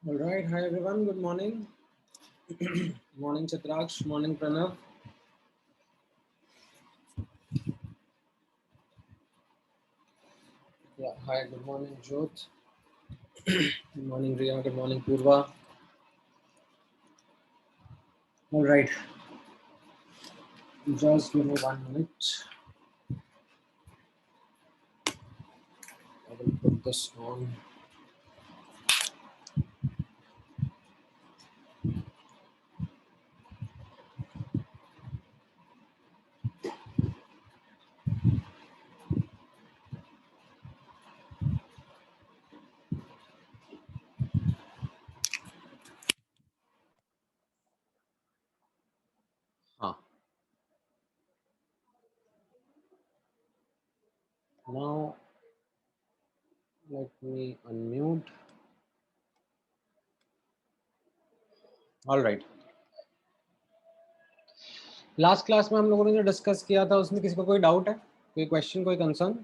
All right. Hi, everyone. Good morning. Morning, Chitraksh. Morning, Pranav. Yeah. Hi. Good morning, Jyot. Good morning, Riya. Good morning, Purva. All right. Just give me 1 minute. I will put this on. Ah. Now, let me unmute. All right. Last class में हम लोगों ने जो discuss किया था उसमें किसी को कोई डाउट है, कोई क्वेश्चन, कोई कंसर्न?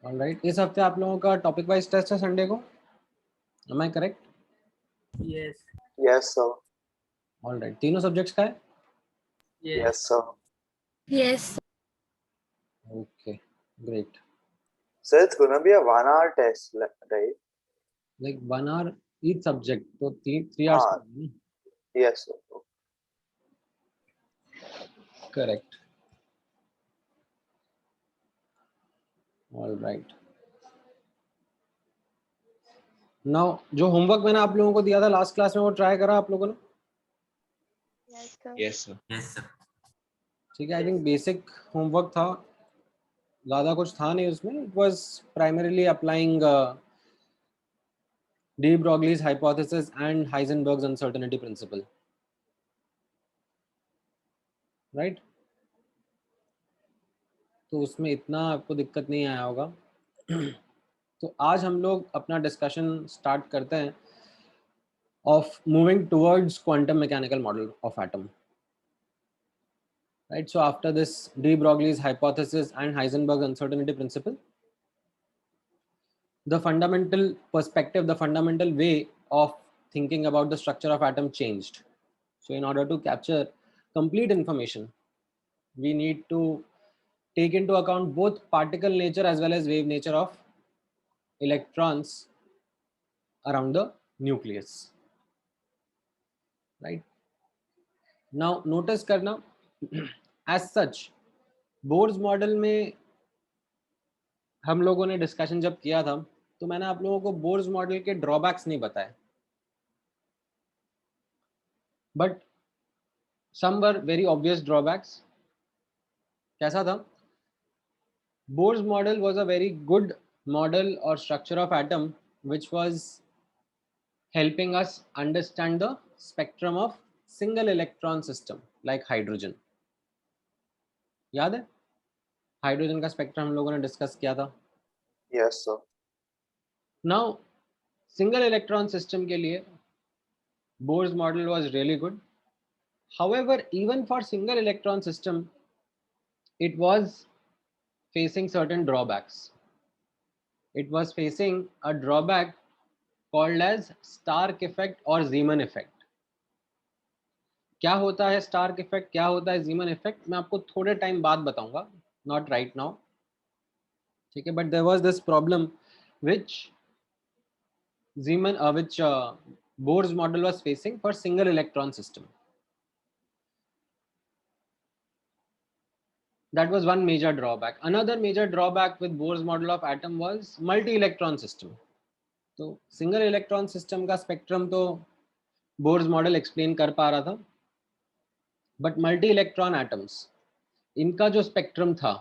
All right. इस हफ्ते आप लोगों का टॉपिक वाइज टेस्ट है संडे को. Am I correct? Yes. Yes, sir. All right. तीनों सब्जेक्ट्स का है? Yes, sir. Yes. Okay, great. So it's gonna be a 1 hour test, right? Like 1 hour each subject, so 3 hours. Yes, sir. Correct. All right. Now जो homework मैंने आप लोगों को दिया था लास्ट क्लास में वो ट्राई करा आप लोगों ने? Yes, sir. Yes, sir. Yes, sir. ठीक है. आई थिंक बेसिक होमवर्क था, ज़्यादा कुछ था नहीं उसमें. It was primarily applying de Broglie's hypothesis and Heisenberg's uncertainty principle, right? तो उसमें इतना आपको दिक्कत नहीं आया होगा. तो आज हम लोग अपना डिस्कशन स्टार्ट करते हैं of moving towards quantum mechanical model of atom, right? So after this de Broglie's hypothesis and Heisenberg's uncertainty principle, the fundamental perspective, the fundamental way of thinking about the structure of atom changed. So in order to capture complete information, we need to take into account both particle nature as well as wave nature of electrons around the nucleus, right? Now notice करना, as such Bohr's model में हम लोगों ने discussion जब किया था तो मैंने आप लोगों को बोर्स मॉडल के ड्रॉबैक्स नहीं बताए, but some were very obvious drawbacks. कैसा था? Bohr's model was a very good model और structure of atom which was helping us understand the spectrum of single electron system like hydrogen. याद है hydrogen का spectrum हम लोगों ने discuss किया था. Yes, sir. Now single electron system के लिए bourse model was really good. However, even for single electron system, it was facing certain drawbacks. It was facing a drawback called as Stark effect or Zeeman effect. क्या होता है Stark effect, क्या होता है Zeeman effect, मैं आपको थोड़े time बाद बताऊंगा, not right now. ठीक है, but there was this problem which Bohr's model was facing for single electron system. That was one major drawback. Another major drawback with Bohr's model of atom was multi-electron system. तो single electron system का spectrum तो Bohr's model explain कर पा रहा था, but multi electron atoms इनका जो spectrum था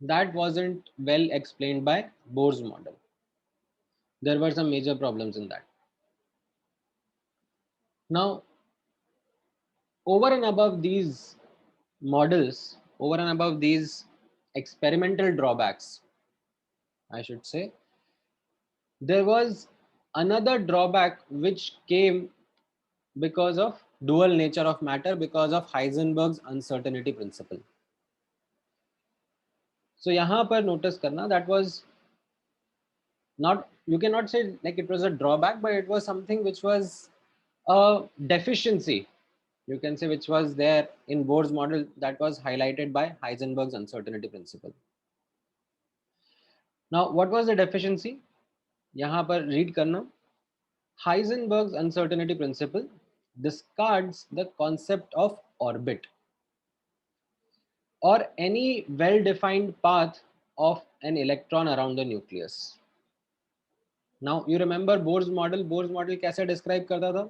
that wasn't well explained by Bohr's model. There were some major problems in that. Now over and above these models, over and above these experimental drawbacks, I should say, there was another drawback which came because of dual nature of matter because of Heisenberg's uncertainty principle. So यहाँ पर notice करना, that was not, you cannot say like it was a drawback, but it was something which was a deficiency, you can say, which was there in Bohr's model, that was highlighted by Heisenberg's uncertainty principle. Now what was the deficiency? यहाँ पर read करना, Heisenberg's uncertainty principle discards the concept of orbit or any well-defined path of an electron around the nucleus. Now you remember Bohr's model. Bohr's model कैसे describe करता था?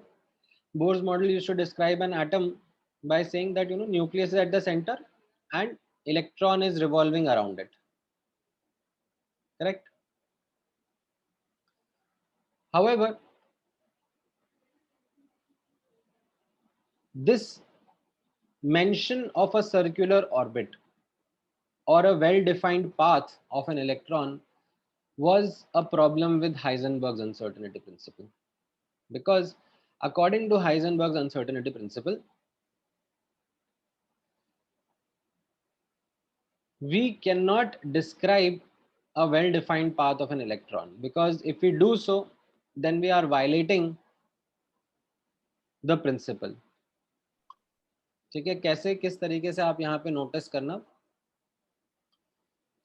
Bohr's model used to describe an atom by saying that nucleus is at the center and electron is revolving around it. Correct? However, this mention of a circular orbit or a well-defined path of an electron was a problem with Heisenberg's uncertainty principle. Because according to Heisenberg's uncertainty principle, we cannot describe a well-defined path of an electron, because if we do so, then we are violating the principle. ठीक है, कैसे, किस तरीके से आप यहाँ पे notice करना.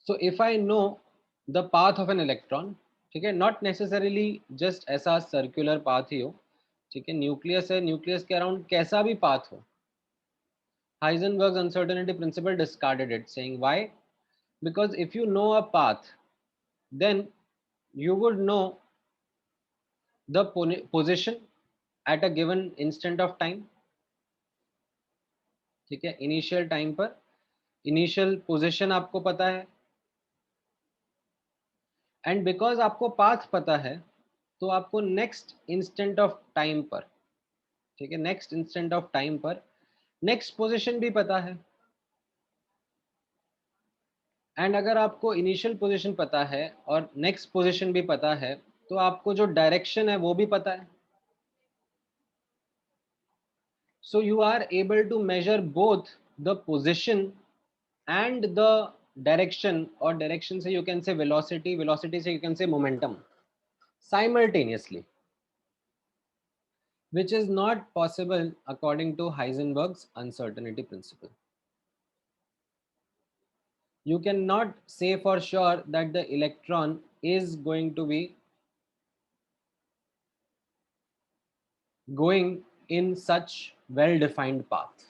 So if I know the path of an electron, ठीक है, not necessarily just ऐसा circular path ही हो, ठीक है, न्यूक्लियस है, न्यूक्लियस के अराउंड कैसा भी पाथ हो, Heisenberg's uncertainty principle discarded it, saying why? Because if you know a path, then you would know the position at a given instant of time. ठीक है, इनिशियल टाइम पर initial position आपको पता है, and because आपको path पता है तो आपको नेक्स्ट इंस्टेंट ऑफ टाइम पर, ठीक है, नेक्स्ट इंस्टेंट ऑफ टाइम पर नेक्स्ट पोजीशन भी पता है. एंड अगर आपको इनिशियल पोजीशन पता है और नेक्स्ट पोजीशन भी पता है, तो आपको जो डायरेक्शन है वो भी पता है. So you are able to measure both the position and the direction, or direction से you can say velocity, velocity से you can say momentum simultaneously, which is not possible according to Heisenberg's uncertainty principle. You cannot say for sure that the electron is going to be going in such well-defined path.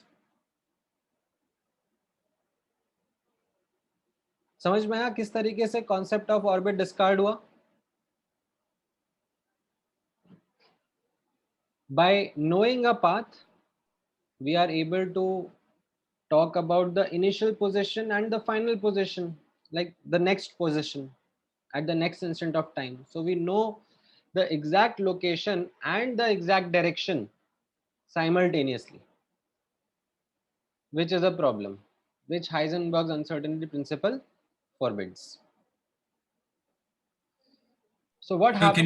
समझ में आया किस तरीके से concept of orbit discard हुआ? By knowing a path, we are able to talk about the initial position and the final position, like the next position at the next instant of time. So we know the exact location and the exact direction simultaneously, which is a problem, which Heisenberg's uncertainty principle forbids. So what So happens?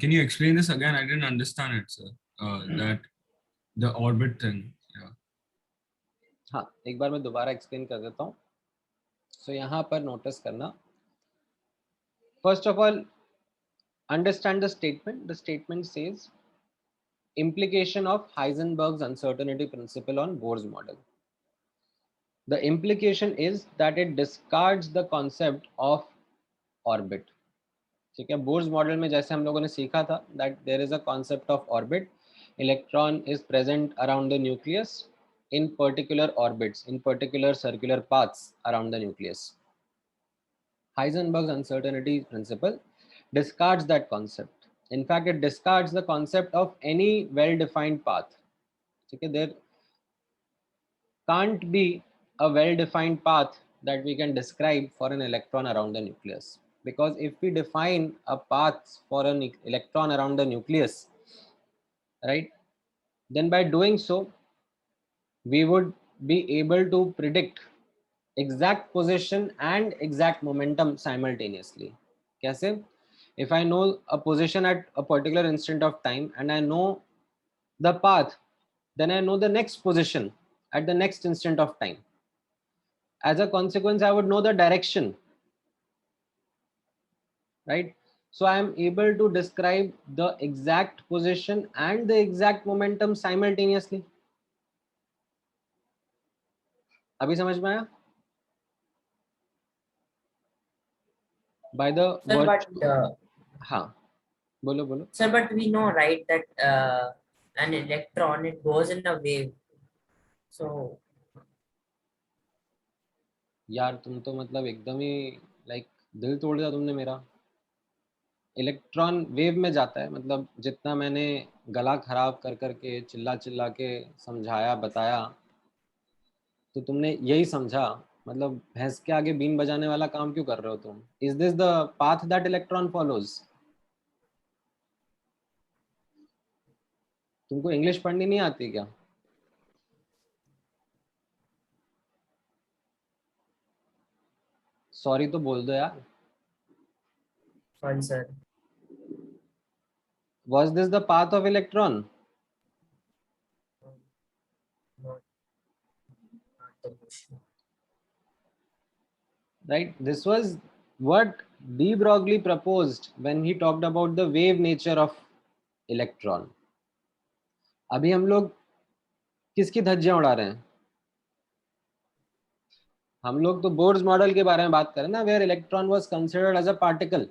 can you explain this again? I didn't understand it, sir. That the orbit thing. Yeah. हाँ, एक बार मैं दोबारा explain कर देता हूँ. So यहाँ पर notice करना. First of all, understand the statement. The statement says implication of Heisenberg's uncertainty principle on Bohr's model. The implication is that it discards the concept of orbit. ठीक है, Bohr's model में जैसे हम लोगों ने सीखा था that there is a concept of orbit. Electron is present around the nucleus in particular orbits, in particular circular paths around the nucleus. Heisenberg's uncertainty principle discards that concept. In fact, it discards the concept of any well-defined path. Okay, there can't be a well-defined path that we can describe for an electron around the nucleus. Because if we define a path for an electron around the nucleus, right, then by doing so, we would be able to predict exact position and exact momentum simultaneously. कैसे? If I know a position at a particular instant of time and I know the path then I know the next position at the next instant of time. As a consequence, I would know the direction, right? So I am able to describe the exact position and the exact momentum simultaneously. अभी समझ में आया? By the Sir, virtue, हाँ, बोलो बोलो. sir, but we know, right, that an electron, it goes in a wave. So यार तुम तो मतलब एकदम ही लाइक दिल तोड़ दिया तुमने मेरा. इलेक्ट्रॉन वेव में जाता है, मतलब जितना मैंने गला खराब कर करके चिल्ला चिल्ला के समझाया बताया, तो तुमने यही समझा. मतलब भैंस के आगे बीन बजाने वाला काम क्यों कर रहे हो तुम? Is this the path that electron follows? तुमको इंग्लिश पढ़नी नहीं आती क्या? सॉरी तो बोल दो यार. sorry, sir. Was this the path of electron? Not the motion. Right, this was what de Broglie proposed when he talked about the wave nature of electron. अभी हम लोग किसकी धज्जियां उड़ा रहे हैं? हम लोग तो बोर्स मॉडल के बारे में बात करें ना, where electron was considered as a particle.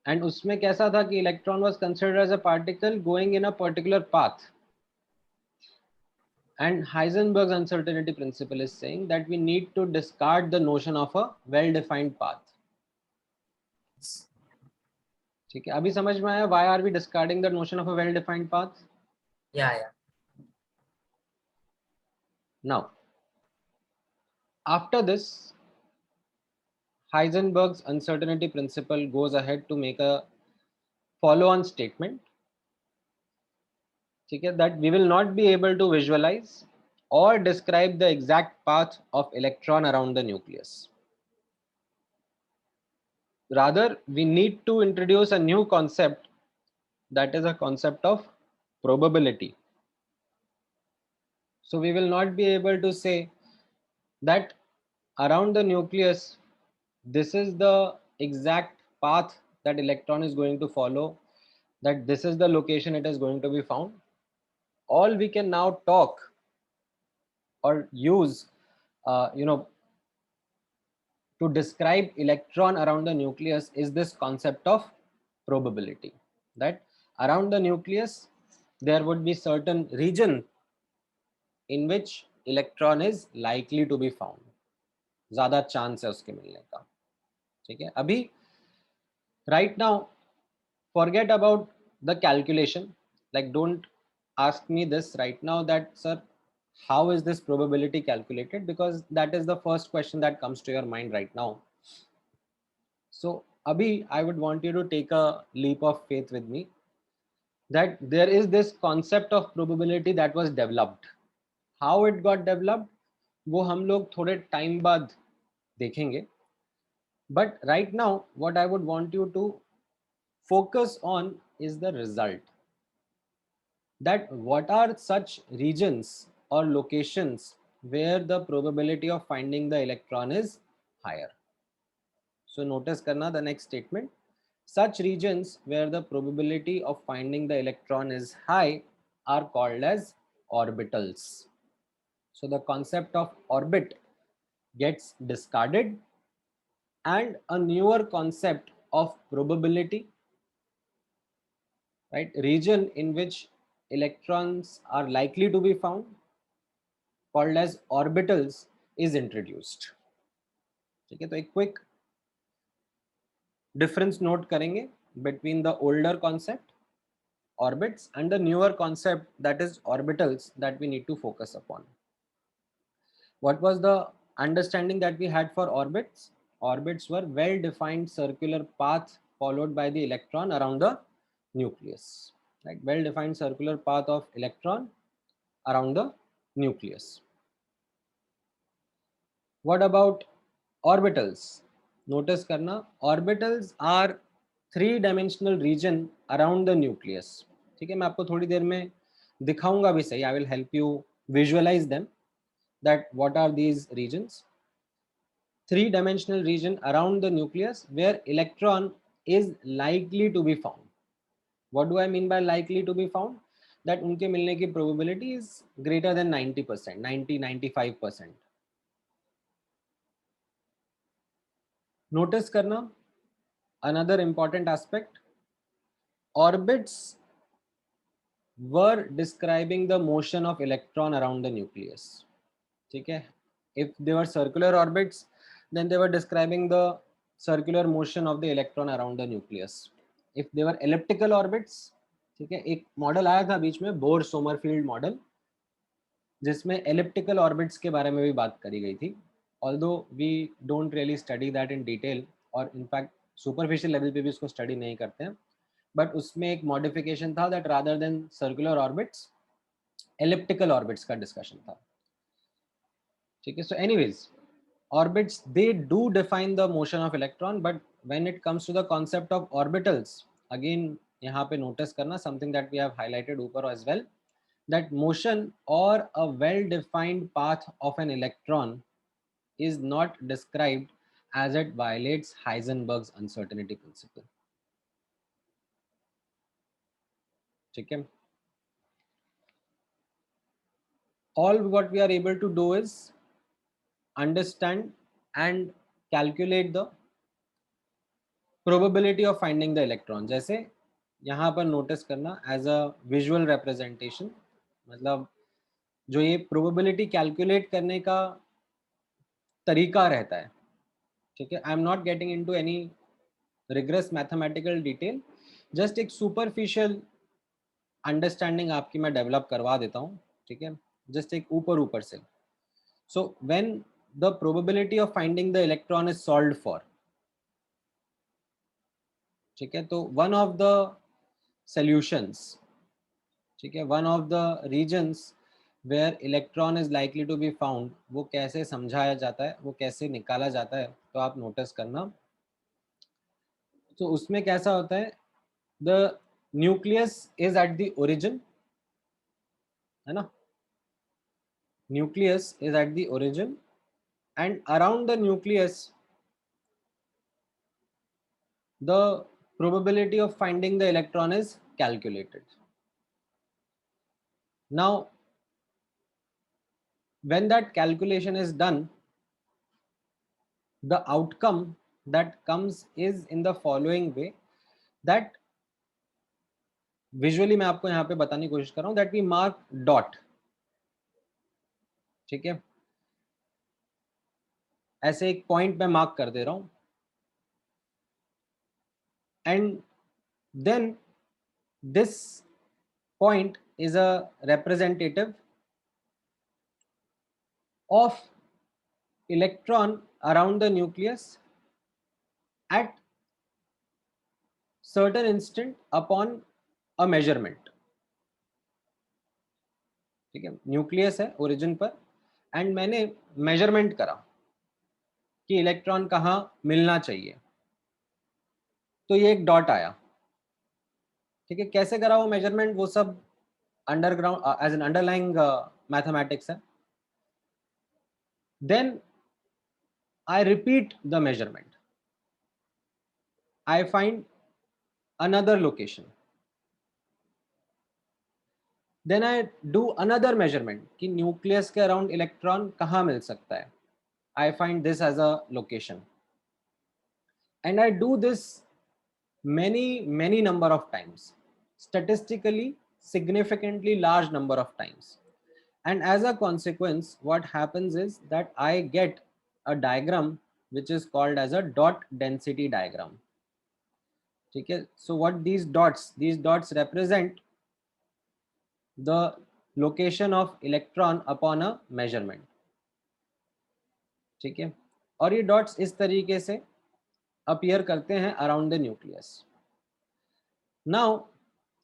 And उसमें कैसा था कि electron was considered as a particle going in a particular path. And Heisenberg's uncertainty principle is saying that we need to discard the notion of a well-defined path. ठीक है, अभी समझ में आया why are we discarding the notion of a well-defined path? Yeah. Now, after this, Heisenberg's uncertainty principle goes ahead to make a follow-on statement. ठीक है, that we will not be able to visualize or describe the exact path of electron around the nucleus. Rather, we need to introduce a new concept, that is a concept of probability. So we will not be able to say that around the nucleus, this is the exact path that electron is going to follow, that this is the location it is going to be found. All we can now talk or use, to describe electron around the nucleus is this concept of probability, that around the nucleus there would be certain region in which electron is likely to be found. ज्यादा chance है उसके मिलने का. ठीक है, अभी right now forget about the calculation. Like don't ask me this right now that sir how is this probability calculated, because that is the first question that comes to your mind right now. So abhi I would want you to take a leap of faith with me that there is this concept of probability that was developed. How it got developed वो हम लोग थोड़े time बाद देखेंगे. But right now what I would want you to focus on is the result, that what are such regions or locations where the probability of finding the electron is higher. So notice karna the next statement, such regions where the probability of finding the electron is high are called as orbitals. So the concept of orbit gets discarded and a newer concept of probability, right, region in which electrons are likely to be found, called as orbitals, is introduced. ठीक है, तो एक quick difference note करेंगे between the older concept orbits and the newer concept that is orbitals that we need to focus upon. What was the understanding that we had for orbits? Orbits were well-defined circular path followed by the electron around the nucleus. Right? Well-defined circular path of electron around the nucleus. What about orbitals? Notice karna, orbitals are three-dimensional region around the nucleus. ठीक है, मैं आपको थोड़ी देर में दिखाऊंगा भी सही. I will help you visualize them that what are these regions. 3-dimensional region around the nucleus where electron is likely to be found. What do I mean by likely to be found? That उनके मिलने की probability is greater than 90%, 90-95%. Notice करना another important aspect. Orbits were describing the motion of electron around the nucleus. ठीक है, if they were circular orbits, then they were describing the circular motion of the electron around the nucleus. If they were elliptical orbits, ठीक है, एक model आया था बीच में, bore Sommerfeld model, जिसमें elliptical orbits के बारे में भी बात करी गई थी. although we don't really study that in detail, और in fact superficial level पे भी इसको स्टडी नहीं करते हैं, बट उसमें एक मॉडिफिकेशन था that rather than circular orbits, elliptical orbits का डिस्कशन था. ठीक है, so anyways, orbits, they do define the motion of electron, but when it comes to the concept of orbitals, again यहाँ पे notice करना something that we have highlighted ऊपर as well, that motion or a well defined path of an electron is not described as it violates Heisenberg's uncertainty principle. ठीक है, all what we are able to do is understand and calculate the probability of finding the electron. जैसे यहाँ पर notice करना as a visual representation, मतलब जो ये probability calculate करने का तरीका रहता है. ठीक है, I am not getting into any rigorous mathematical detail, just एक सुपरफिशियल अंडरस्टैंडिंग आपकी मैं डेवलप करवा देता हूँ. ठीक है, जस्ट एक ऊपर से. So when the probability of finding the electron is solved for, ठीक है, तो वन ऑफ द सॉल्यूशंस, ठीक है, one of the regions where electron is likely to be found, वो कैसे समझाया जाता है, वो कैसे निकाला जाता है, तो आप नोटिस करना. तो उसमें कैसा होता है, the nucleus is at the origin, है ना, nucleus is at the origin and around the nucleus the probability of finding the electron is calculated. Now when that calculation is done, the outcome that comes is in the following way, that visually मैं आपको यहाँ पे बताने की कोशिश कर रहा हूँ, that we mark dot. ठीक है, ऐसे एक पॉइंट में मार्क कर दे रहा हूँ, and then this point is a representative of electron around the nucleus at certain instant upon a measurement. ठीक है, न्यूक्लियस है ओरिजिन पर, एंड मैंने मेजरमेंट करा कि इलेक्ट्रॉन कहाँ मिलना चाहिए, तो ये एक डॉट आया. ठीक है, कैसे करा वो मेजरमेंट, वो सब underground as an underlying mathematics है. Then I repeat the measurement. I find another location. Then I do another measurement कि न्यूक्लियस के अराउंड इलेक्ट्रॉन कहाँ मिल सकता है. I find this as a location. And I do this many number of times. Statistically significantly large number of times. And as a consequence, what happens is that I get a diagram which is called as a dot density diagram. ठीक है, so what these dots represent the location of electron upon a measurement. ठीक है, और ये dots इस तरीके से appear करते हैं around the nucleus. Now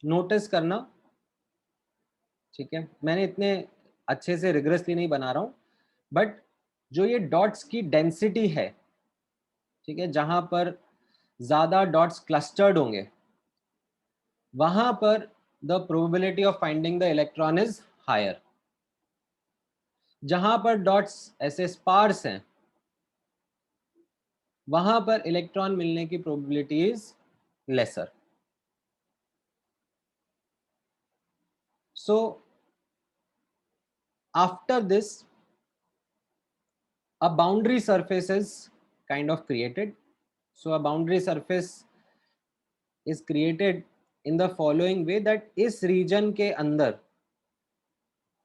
notice करना, ठीक है, मैंने इतने अच्छे से रिग्रेसली नहीं बना रहा हूँ, बट जो ये डॉट्स की डेंसिटी है, ठीक है, जहां पर ज्यादा डॉट्स क्लस्टर्ड होंगे, वहां पर the probability of finding the electron is higher. जहां पर डॉट्स ऐसे स्पार्स हैं वहां पर इलेक्ट्रॉन मिलने की probability is lesser. So after this, a boundary surface is kind of created. So a boundary surface is created in the following way, that इस region के अंदर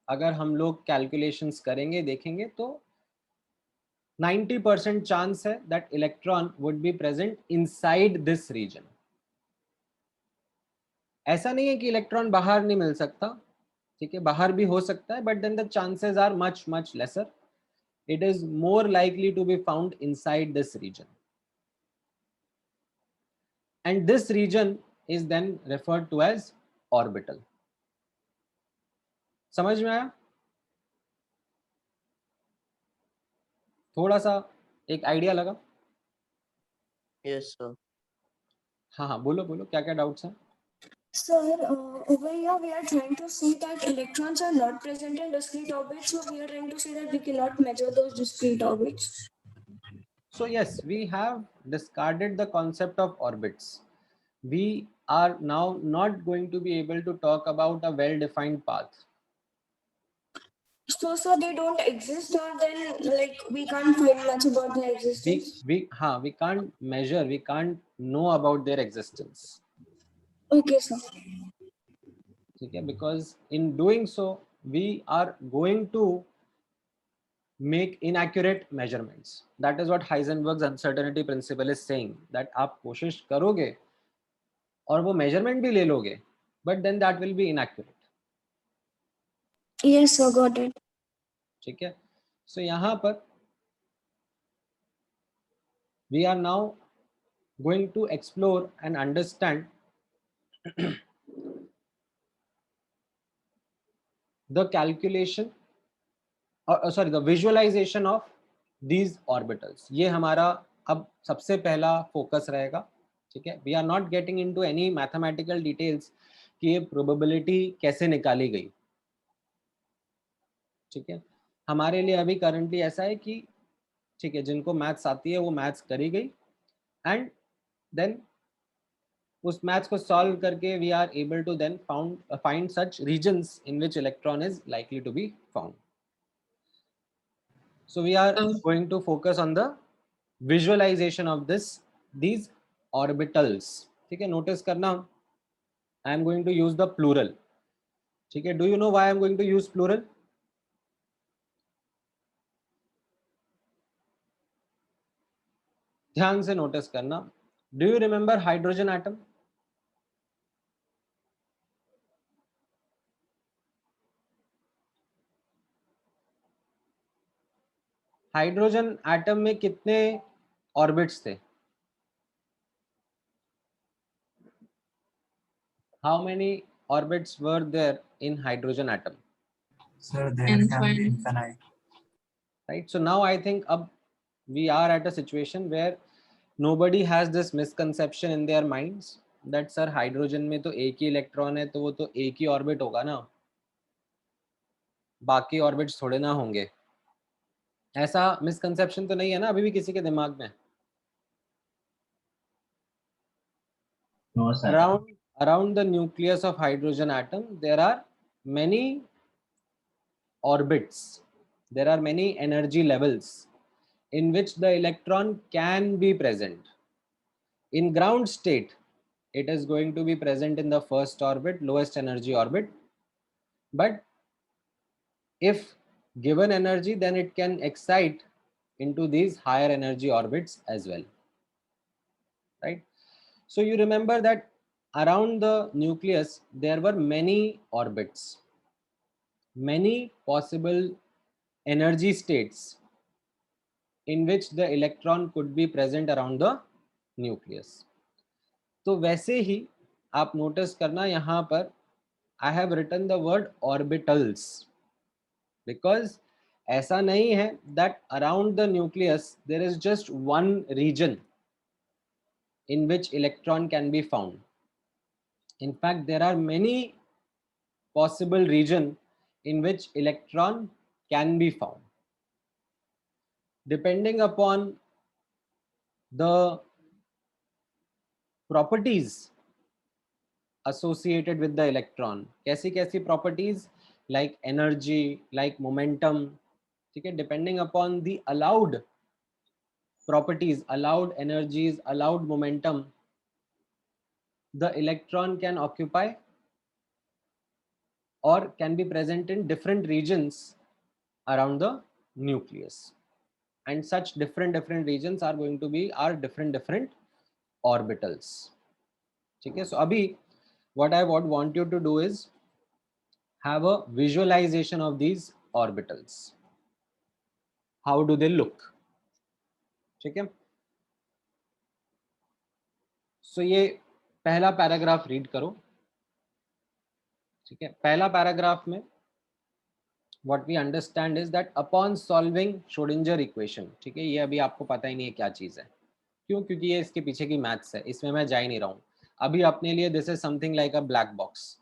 अगर हम लोग calculations करेंगे देखेंगे तो 90% chance है that electron would be present inside this region. ऐसा नहीं है कि इलेक्ट्रॉन बाहर नहीं मिल सकता, ठीक है, बाहर भी हो सकता है, but then the chances are much much lesser. It is more likely to be found inside this region. And this region is then referred to as orbital. समझ में आया? थोड़ा सा एक आइडिया लगा? Yes, sir. हाँ हाँ, बोलो बोलो, क्या क्या डाउट्स हैं? Sir, over here we are trying to see that electrons are not present in discrete orbits, so we are trying to say that we cannot measure those discrete orbits. So yes, we have discarded the concept of orbits. We are now not going to be able to talk about a well-defined path. So, sir, they don't exist, or then like we can't find much about their existence. We can't measure, we can't know about their existence. Okay, sir. ठीक है, because in doing so we are going to make inaccurate measurements. That is what Heisenberg's uncertainty principle is saying, that आप कोशिश करोगे और वो measurement भी ले लोगे, but then that will be inaccurate. Yes, sir, got it. ठीक है, so यहाँ पर we are now going to explore and understand the calculation or sorry, the visualization of these orbitals. ये हमारा अब सबसे पहला फोकस रहेगा, ठीक है. We are not getting into any mathematical details कि ये probability कैसे निकाली गई, ठीक है. हमारे लिए अभी करंटली ऐसा है कि ठीक है, जिनको मैथ्स आती है वो मैथ्स करी गई, एंड देन उस मैथ्स को सॉल्व करके we are able to then find such regions in which electron is likely to be found. So we are going to focus on the visualization of these orbitals. ठीक है, notice करना, I am going to use the plural. ठीक है, do you know why I am going to use plural? ध्यान से notice करना. Do you remember hydrogen atom? Hydrogen atom में कितने ऑर्बिट्स थे? How many orbits were there in hydrogen atom? Sir, there can be infinite. Right, so now I think we are at a situation where nobody has this misconception in their minds that sir hydrogen में तो एक ही electron है तो वो तो एक ही orbit होगा ना, बाकी ऑर्बिट्स थोड़े ना होंगे. ऐसा मिसकंसेप्शन तो नहीं है ना अभी भी किसी के दिमाग में? No, sir. Around the nucleus of hydrogen atom there are many orbits, there are many energy levels in which the electron can be present. In ground state it is going to be present in the first orbit, lowest energy orbit, but if given energy then it can excite into these higher energy orbits as well, right? So you remember that around the nucleus there were many orbits, many possible energy states in which the electron could be present around the nucleus. तो वैसे ही आप notice करना यहाँ पर I have written the word orbitals because ऐसा नहीं है that around the nucleus there is just one region in which electron can be found. In fact, there are many possible region in which electron can be found. Depending upon the properties associated with the electron, कैसी properties like energy, like momentum, ठीक है, depending upon the allowed properties, allowed energies, allowed momentum, the electron can occupy or can be present in different regions around the nucleus, and such different regions are going to be our different orbitals. Okay, so abhi what I would want you to do is have a visualization of these orbitals. How do they look? Okay, so ये पहला paragraph read करो. ठीक है, पहला paragraph में what we understand is that upon solving Schrodinger equation, ठीक है, ये अभी आपको पता ही नहीं है क्या चीज है. क्यों? क्योंकि ये इसके पीछे की मैथ्स है, इसमें मैं जा ही नहीं रहा हूँ अभी. अपने लिए this is something like a black box.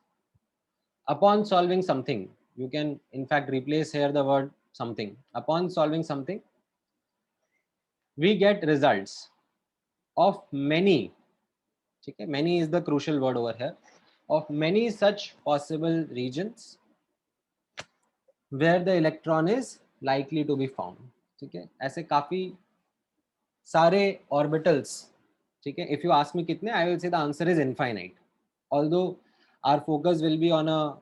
Upon solving something, you can in fact replace here the word something. Upon solving something, we get results of many, okay, many is the crucial word over here, of many such possible regions where the electron is likely to be found. ठीक है, ऐसे काफी सारे orbitals. ठीक है, if you ask me कितने, I will say the answer is infinite, although our focus will be on a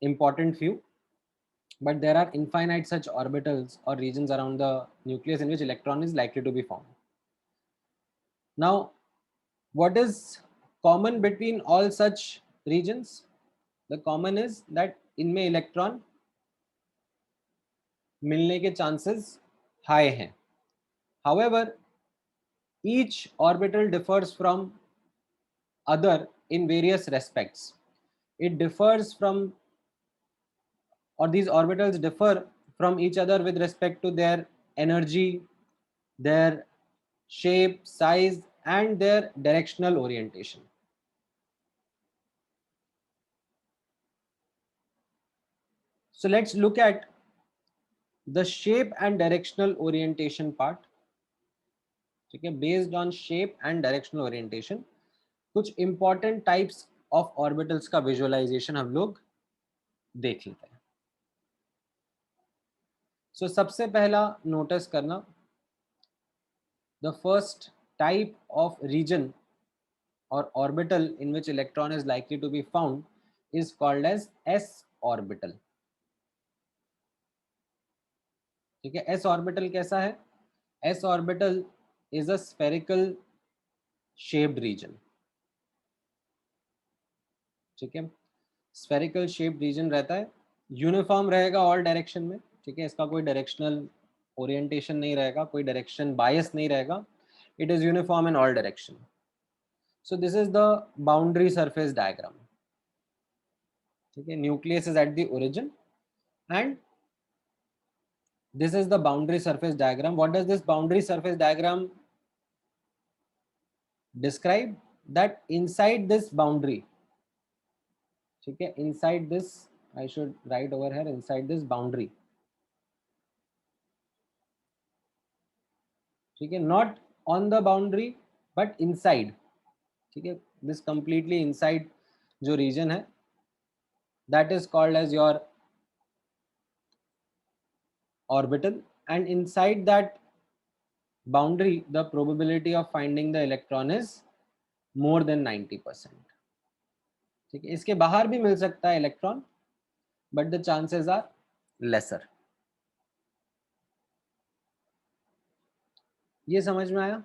important few, but there are infinite such orbitals or regions around the nucleus in which electron is likely to be found. Now, what is common between all such regions? The common is that इनमें electron मिलने के chances high हैं. However, each orbital differs from other in various respects. It differs from, or these orbitals differ from each other with respect to their energy, their shape, size, and their directional orientation. So let's look at the shape and directional orientation part. Okay, based on shape and directional orientation, कुछ important types of orbitals का visualization हम लोग देख लेते हैं. So सबसे पहला notice करना, the first type of region or orbital in which electron is likely to be found is called as s orbital. ठीक है, s orbital कैसा है? s orbital is a spherical shaped region. ठीक है, spherical shaped region रहता है, uniform रहेगा all direction में. ठीक है, इसका कोई डायरेक्शनल ओरिएंटेशन नहीं रहेगा, कोई डायरेक्शन बायस नहीं रहेगा. It is uniform in all direction. So this is the boundary surface diagram. ठीक है, nucleus is at the origin and this is the boundary surface diagram. What does this boundary surface diagram describe? That inside this boundary, okay, inside this, I should write over here, inside this boundary, okay, not on the boundary but inside, okay, this completely inside जो region है, that is called as your orbital, and inside that boundary the probability of finding the electron is more than 90%. ठीक है, इसके बाहर भी मिल सकता है electron, but the chances are lesser. ये समझ में आया?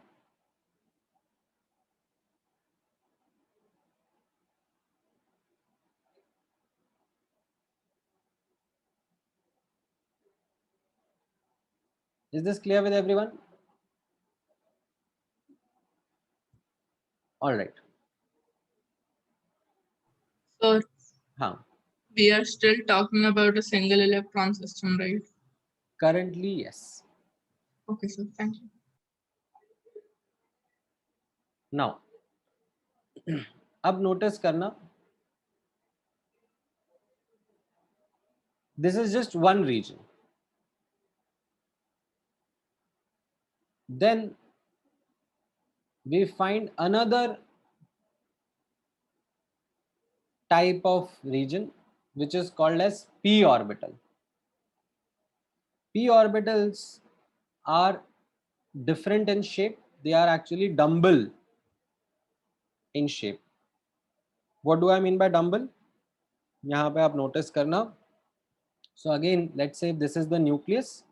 Is this clear with everyone? All right. So हाँ, we are still talking about a single electron system, right? currently yes. Okay, sir. Thank you. Now, अब notice करना, This is just one region. Then we find another type of region which is called as p orbital. P orbitals are different in shape. They are actually dumbbell in shape. What do I mean by dumbbell? यहाँ पे आप notice करना. So again, let's say this is the nucleus.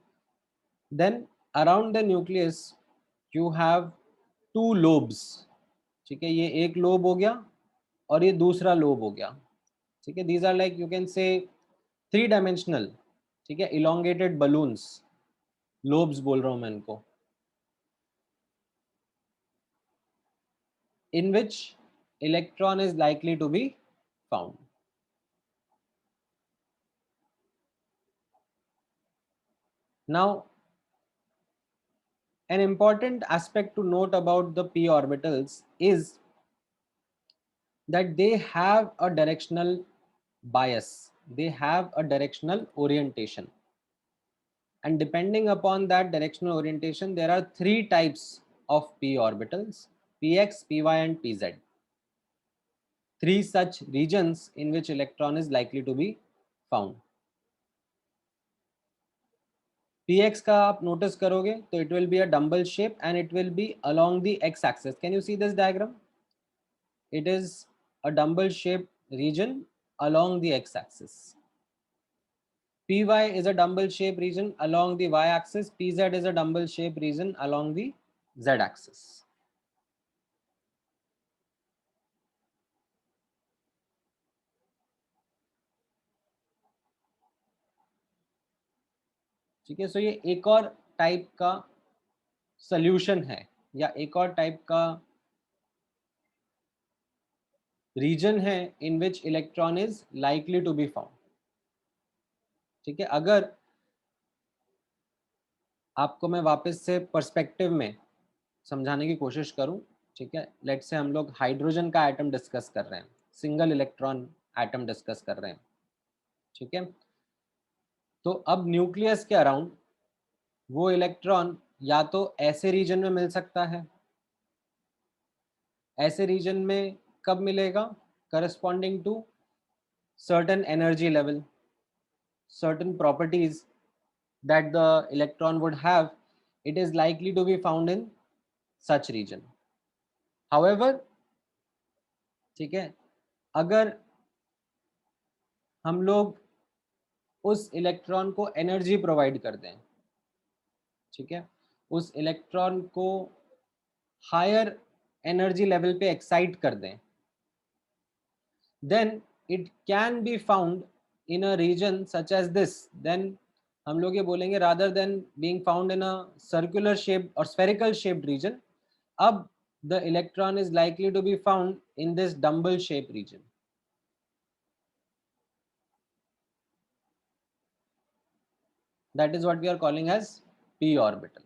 Then around the nucleus you have two lobes. ठीक है, ये एक lobe हो गया और ये दूसरा लोब हो गया. ठीक है, these are like you can say three dimensional. ठीक है, elongated balloons. Lobes बोल रहा हूँ मैं इनको. In which electron is likely to be found. Now, an important aspect to note about the p orbitals is that they have a directional bias. They have a directional orientation. And depending upon that directional orientation, there are three types of p orbitals: px, py, and pz. Three such regions in which electron is likely to be found. px का आप notice करोगे तो it will be a dumbbell shape and it will be along the x-axis. Can you see this diagram? It is a dumbbell shaped region along the x-axis. Py is a dumbbell shaped region along the y-axis. Pz is a dumbbell shaped region along the z-axis. ठीक है, so ये एक और type का solution है या एक और टाइप का रीजन है in which electron is likely to be found. ठीक है, अगर आपको मैं वापस से पर्सपेक्टिव में समझाने की कोशिश करूं. ठीक है, लेट्स से हम लोग हाइड्रोजन का एटम डिस्कस कर रहे हैं, सिंगल इलेक्ट्रॉन एटम डिस्कस कर रहे हैं. ठीक है, तो अब न्यूक्लियस के अराउंड वो इलेक्ट्रॉन या तो ऐसे रीजन में मिल सकता है. ऐसे रीजन में कब मिलेगा? Corresponding to certain energy level, certain properties that the electron would have, it is likely to be found in such region. However, ठीक है, अगर हम लोग उस इलेक्ट्रॉन को एनर्जी प्रोवाइड कर दें, ठीक है, उस इलेक्ट्रॉन को हायर एनर्जी लेवल पे एक्साइट कर दें, then it can be found in a region such as this. Then हम लोग ये बोलेंगे rather than being found in a circular shaped or spherical shaped region, अब the electron is likely to be found in this dumbbell shaped region. That is what we are calling as p orbital.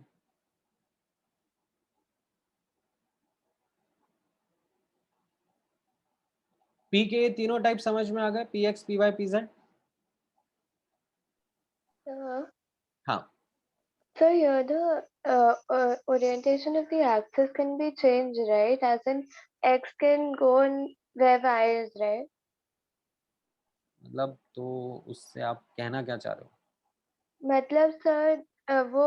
p के ये तीनों type समझ में आ गए? px, py, pz. हाँ. So here the orientation of the axis can be changed, right? As in x can go in where y is, right? मतलब तो उससे आप कहना क्या चाह रहे हो? मतलब sir, वो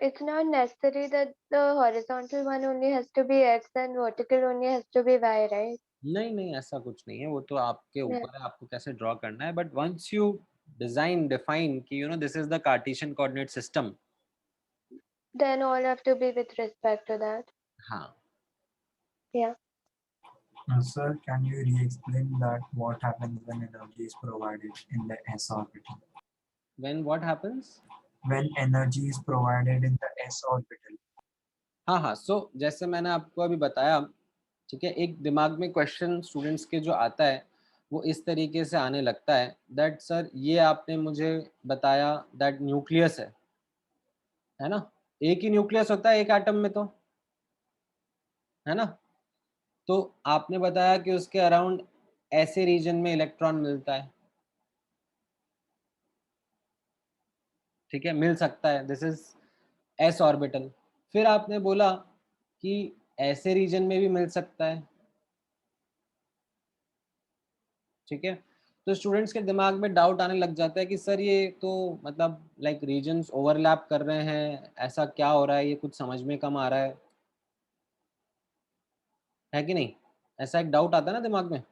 it's not necessary that the horizontal one only has to be x and vertical only has to be y, right? नहीं नहीं, ऐसा कुछ नहीं है, वो तो आपके ऊपर है, आपको कैसे ड्रॉ करना है. But once you design define कि you know this is the Cartesian coordinate system, Then all have to be with respect to that. हाँ. Yeah. Sir, can you re-explain that what happens when energy is provided in the s orbital? When what happens? When energy is provided in the s orbital. हाँ हाँ, सो जैसे मैंने आपको अभी बताया, ठीक है, एक दिमाग में क्वेश्चन स्टूडेंट्स के जो आता है वो इस तरीके से आने लगता है दैट सर ये आपने मुझे बताया दैट न्यूक्लियस है ना, एक ही न्यूक्लियस होता है एक एटम में, तो है ना, तो आपने बताया कि उसके अराउंड ऐसे रीजन में इलेक्ट्रॉन मिलता है. ठीक है, मिल सकता है, दिस इज एस ऑर्बिटल। फिर आपने बोला कि ऐसे रीजन में भी मिल सकता है, ठीक है। तो स्टूडेंट्स के दिमाग में डाउट आने लग जाता है कि सर ये तो मतलब लाइक रीजन्स ओवरलैप कर रहे हैं, ऐसा क्या हो रहा है, ये कुछ समझ में कम आ रहा है कि नहीं? ऐसा एक डाउट आता है ना दिमाग में।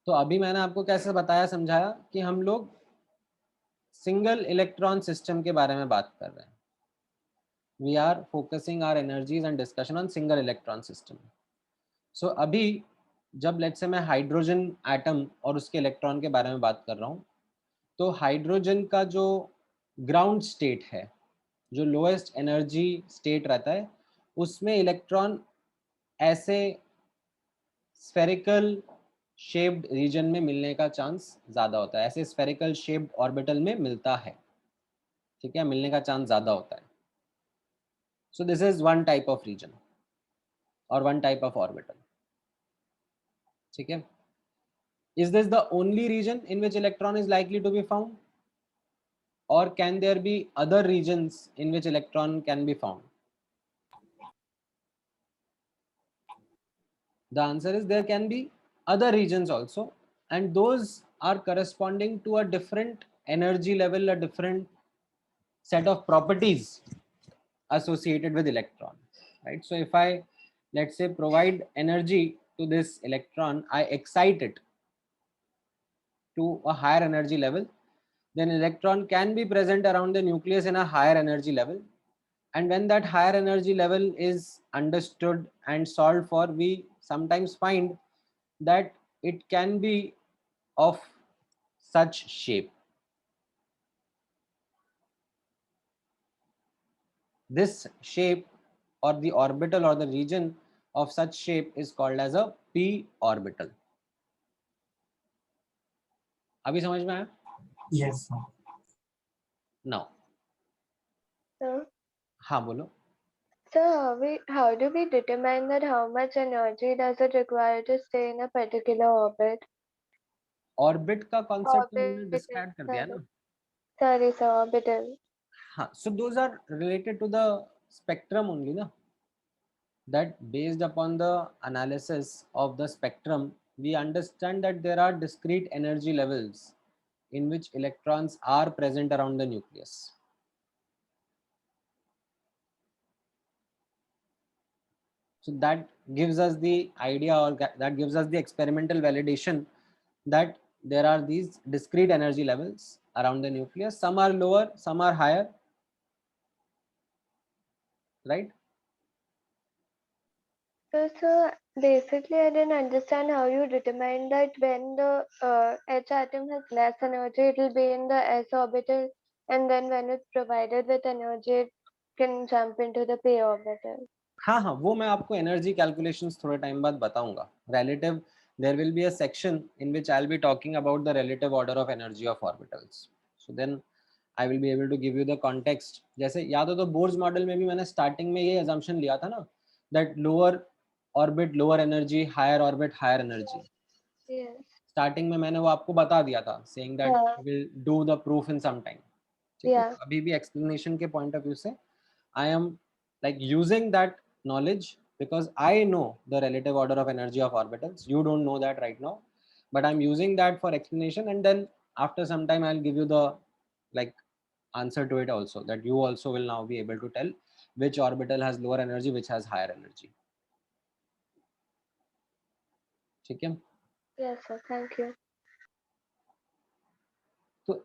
तो अभी मैंने आपको कैसे बताया समझाया कि हम लोग सिंगल इलेक्ट्रॉन सिस्टम के बारे में बात कर रहे हैं। We are focusing our energies and discussion on single electron system. So अभी जब लेट्स से मैं हाइड्रोजन एटम और उसके इलेक्ट्रॉन के बारे में बात कर रहा हूँ, तो हाइड्रोजन का जो ग्राउंड स्टेट है, जो लोएस्ट एनर्जी स्टेट रहता है, उसमें इलेक्ट्रॉन ऐसे स्फेरिकल शेप्ड रीजन में मिलने का चांस ज़्यादा होता है, ऐसे स्फेरिकल शेप्ड ऑर्बिटल में मिलता है, ठीक है, मिलने का चांस ज़्यादा होता है। So this is one type of region और वन टाइप ऑफ ऑर्बिटल, ठीक है। Is this the only region in which electron is likely to be found, or can there be other regions in which electron can be found? The answer is there can be other regions also, and those are corresponding to a different energy level, a different set of properties associated with electron, right? So if I, let's say, provide energy to this electron, I excite it to a higher energy level, then electron can be present around the nucleus in a higher energy level, and when that higher energy level is understood and solved for, we sometimes find that it can be of such shape. This shape or the orbital or the region of such shape is called as a p orbital. अभी समझ में आया? Yes, sir. Now, So, हाँ बोलो। how do we determine that how much energy does it require to stay in a particular orbit? Orbit का concept तो मैंने Orbit, describe कर दिया ना। sorry, sir, orbital. हाँ, so those are related to the spectrum only ना, that based upon the analysis of the spectrum, we understand that there are discrete energy levels in which electrons are present around the nucleus. So that gives us the idea, or that gives us the experimental validation that there are these discrete energy levels around the nucleus. Some are lower, some are higher, right? So, basically, I didn't understand how you determine that when the H atom has less energy, it will be in the S orbital, and then when it's provided with energy, it can jump into the p orbital. हाँ हाँ, वो मैं आपको energy calculations थोड़े time बाद बताऊंगा। relative, there will be a section in which I'll be talking about the relative order of energy of orbitals. So then I will be able to give you the context. जैसे याद हो तो Bohr's model में भी मैंने starting में ये assumption लिया था ना, that lower orbit lower energy, higher orbit higher energy. Yes. Starting में मैंने वो आपको बता दिया था, saying that Yeah. we will do the proof in some time. ठीक है, Yeah. अभी भी explanation के point of view से I am like using that knowledge because I know the relative order of energy of orbitals. You don't know that right now, but I'm using that for explanation, and then after some time I'll give you the like answer to it also, that you also will now be able to tell which orbital has lower energy, which has higher energy. ठीक है, Yes, sir. Thank you. तो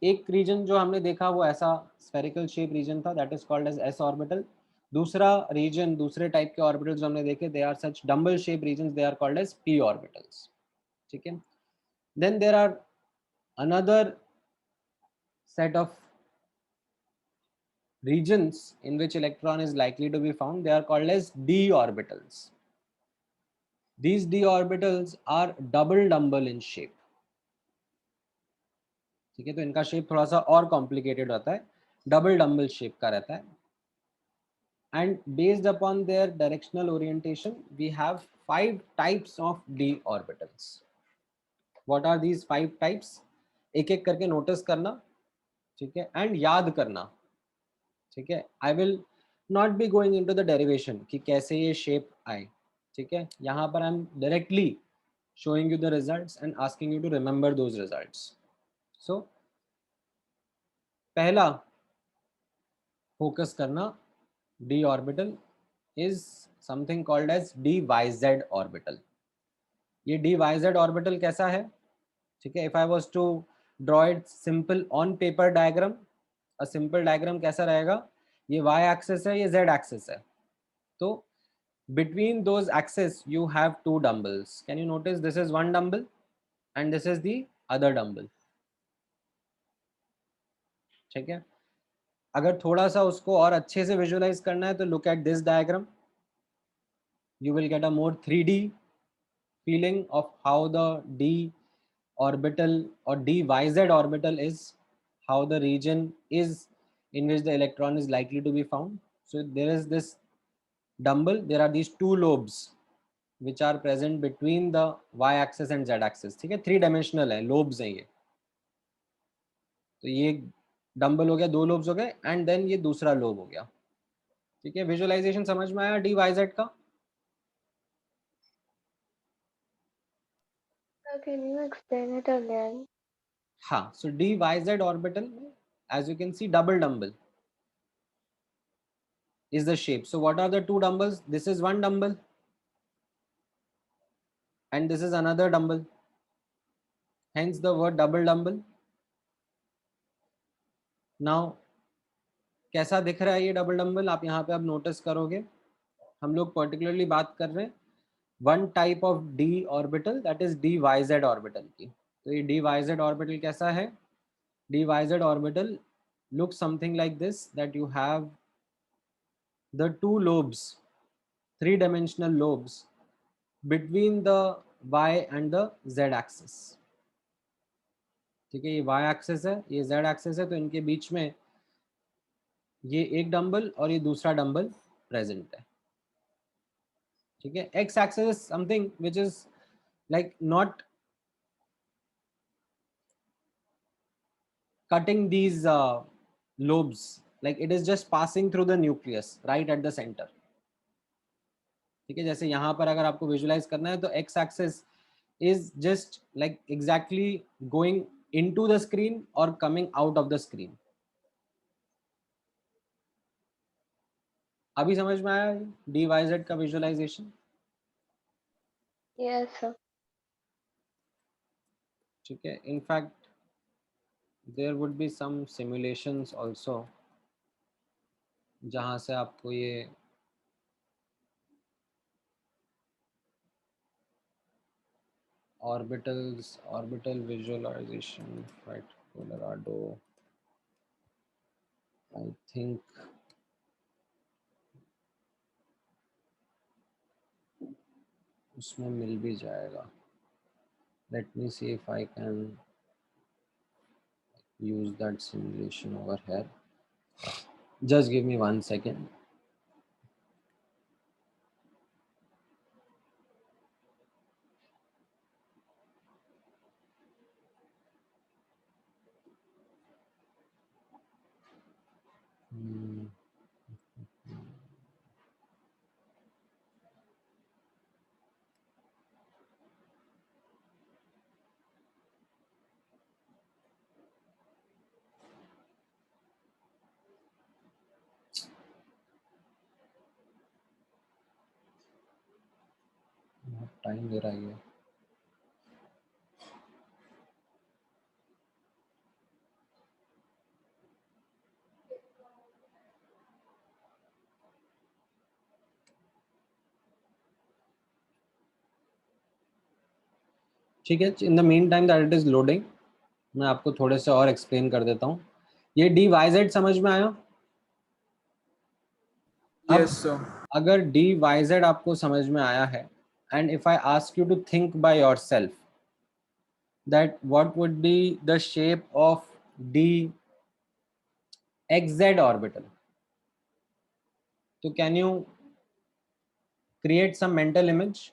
एक reason जो हमने देखा वो ऐसा spherical shape region था, that is called as S orbital. दूसरा रीजन, दूसरे टाइप के ऑर्बिटल्स जो हमने देखे, they are such dumbbell shape regions, they are called as P orbitals, ठीक है। Then there are another set of regions in which electron is likely to be found, they are called as d orbitals. These d orbitals are double dumbbell in shape, ठीक है। तो इनका shape थोड़ा सा और complicated रहता है, double dumbbell shape का रहता है, and based upon their directional orientation we have 5 types of d orbitals. What are these 5 types? एक एक करके नोटिस करना, ठीक है, एंड याद करना, ठीक है। I will not be going into the derivation कि कैसे ये शेप आए, ठीक है। यहाँ पर I am directly showing you the results and asking you to remember those results. So पहला फोकस करना, d orbital is something called as dyz orbital. ये dyz orbital कैसा है, ठीक है। if I was to draw it simple on paper diagram, a simple diagram कैसा रहेगा, ये y axis है, ये z axis है, तो between those axes you have two dumbbells. Can you notice this is one dumbbell and this is the other dumbbell, ठीक है। अगर थोड़ा सा उसको और अच्छे से विजुअलाइज करना है तो look at this diagram, you will get a more 3D feeling of how the d orbital or dyz orbital is, how the region is in which the electron is likely to be found. So there is this dumbbell, there are these two lobes which are present between the y axis and z axis, ठीक है। 3 dimensional है, lobes हैं ये, तो ये dumbbell हो गया, 2 lobes हो गए, एंड देन ये दूसरा लोब हो गया, ठीक है। विजुअलाइजेशन समझ में आया dyz का? Can you explain it again? हाँ, so dyz orbital, as you can see, double dumbbell is the shape. So what are the two dumbbells? This is one dumbbell and this is another dumbbell, hence the word double dumbbell. Now कैसा दिख रहा है ये double dumbbell, आप यहाँ पे आप notice करोगे, हम लोग पर्टिकुलरली बात कर रहे हैं one type of D orbital, that is dyz orbital की। तो ये dyz ऑर्बिटल कैसा है, dyz orbital looks something like this, that you have the two lobes, 3-dimensional lobes between the y and the z axis, ठीक है। ये y axis है, ये z axis है, तो इनके बीच में ये एक डंबल और ये दूसरा डंबल प्रेजेंट है, ठीक है। x axis is something which is like not cutting these lobes, like it is just passing through the nucleus right at the center, ठीक है। जैसे यहाँ पर अगर आपको विजुअलाइज करना है तो x axis is just like exactly going into the screen or coming out of the screen. अभी समझ में आया dyz का विजुअलाइजेशन? Yes, sir. ठीक है। in fact there would be some simulations also जहाँ से आपको ये orbitals, orbital visualization, right, Colorado, I think उसमें मिल भी जाएगा। Let me see if I can use that simulation over here. Just give me 1 second. Time दे रहा है ये। ठीक है, in the mean time that it is loading, मैं आपको थोड़े से और एक्सप्लेन कर देता हूँ। ये dyz समझ में आया? Yes, sir. अगर dyz आपको समझ में आया है, and if I ask you to think by yourself that what would be the shape of dxz orbital, so can you create some mental image?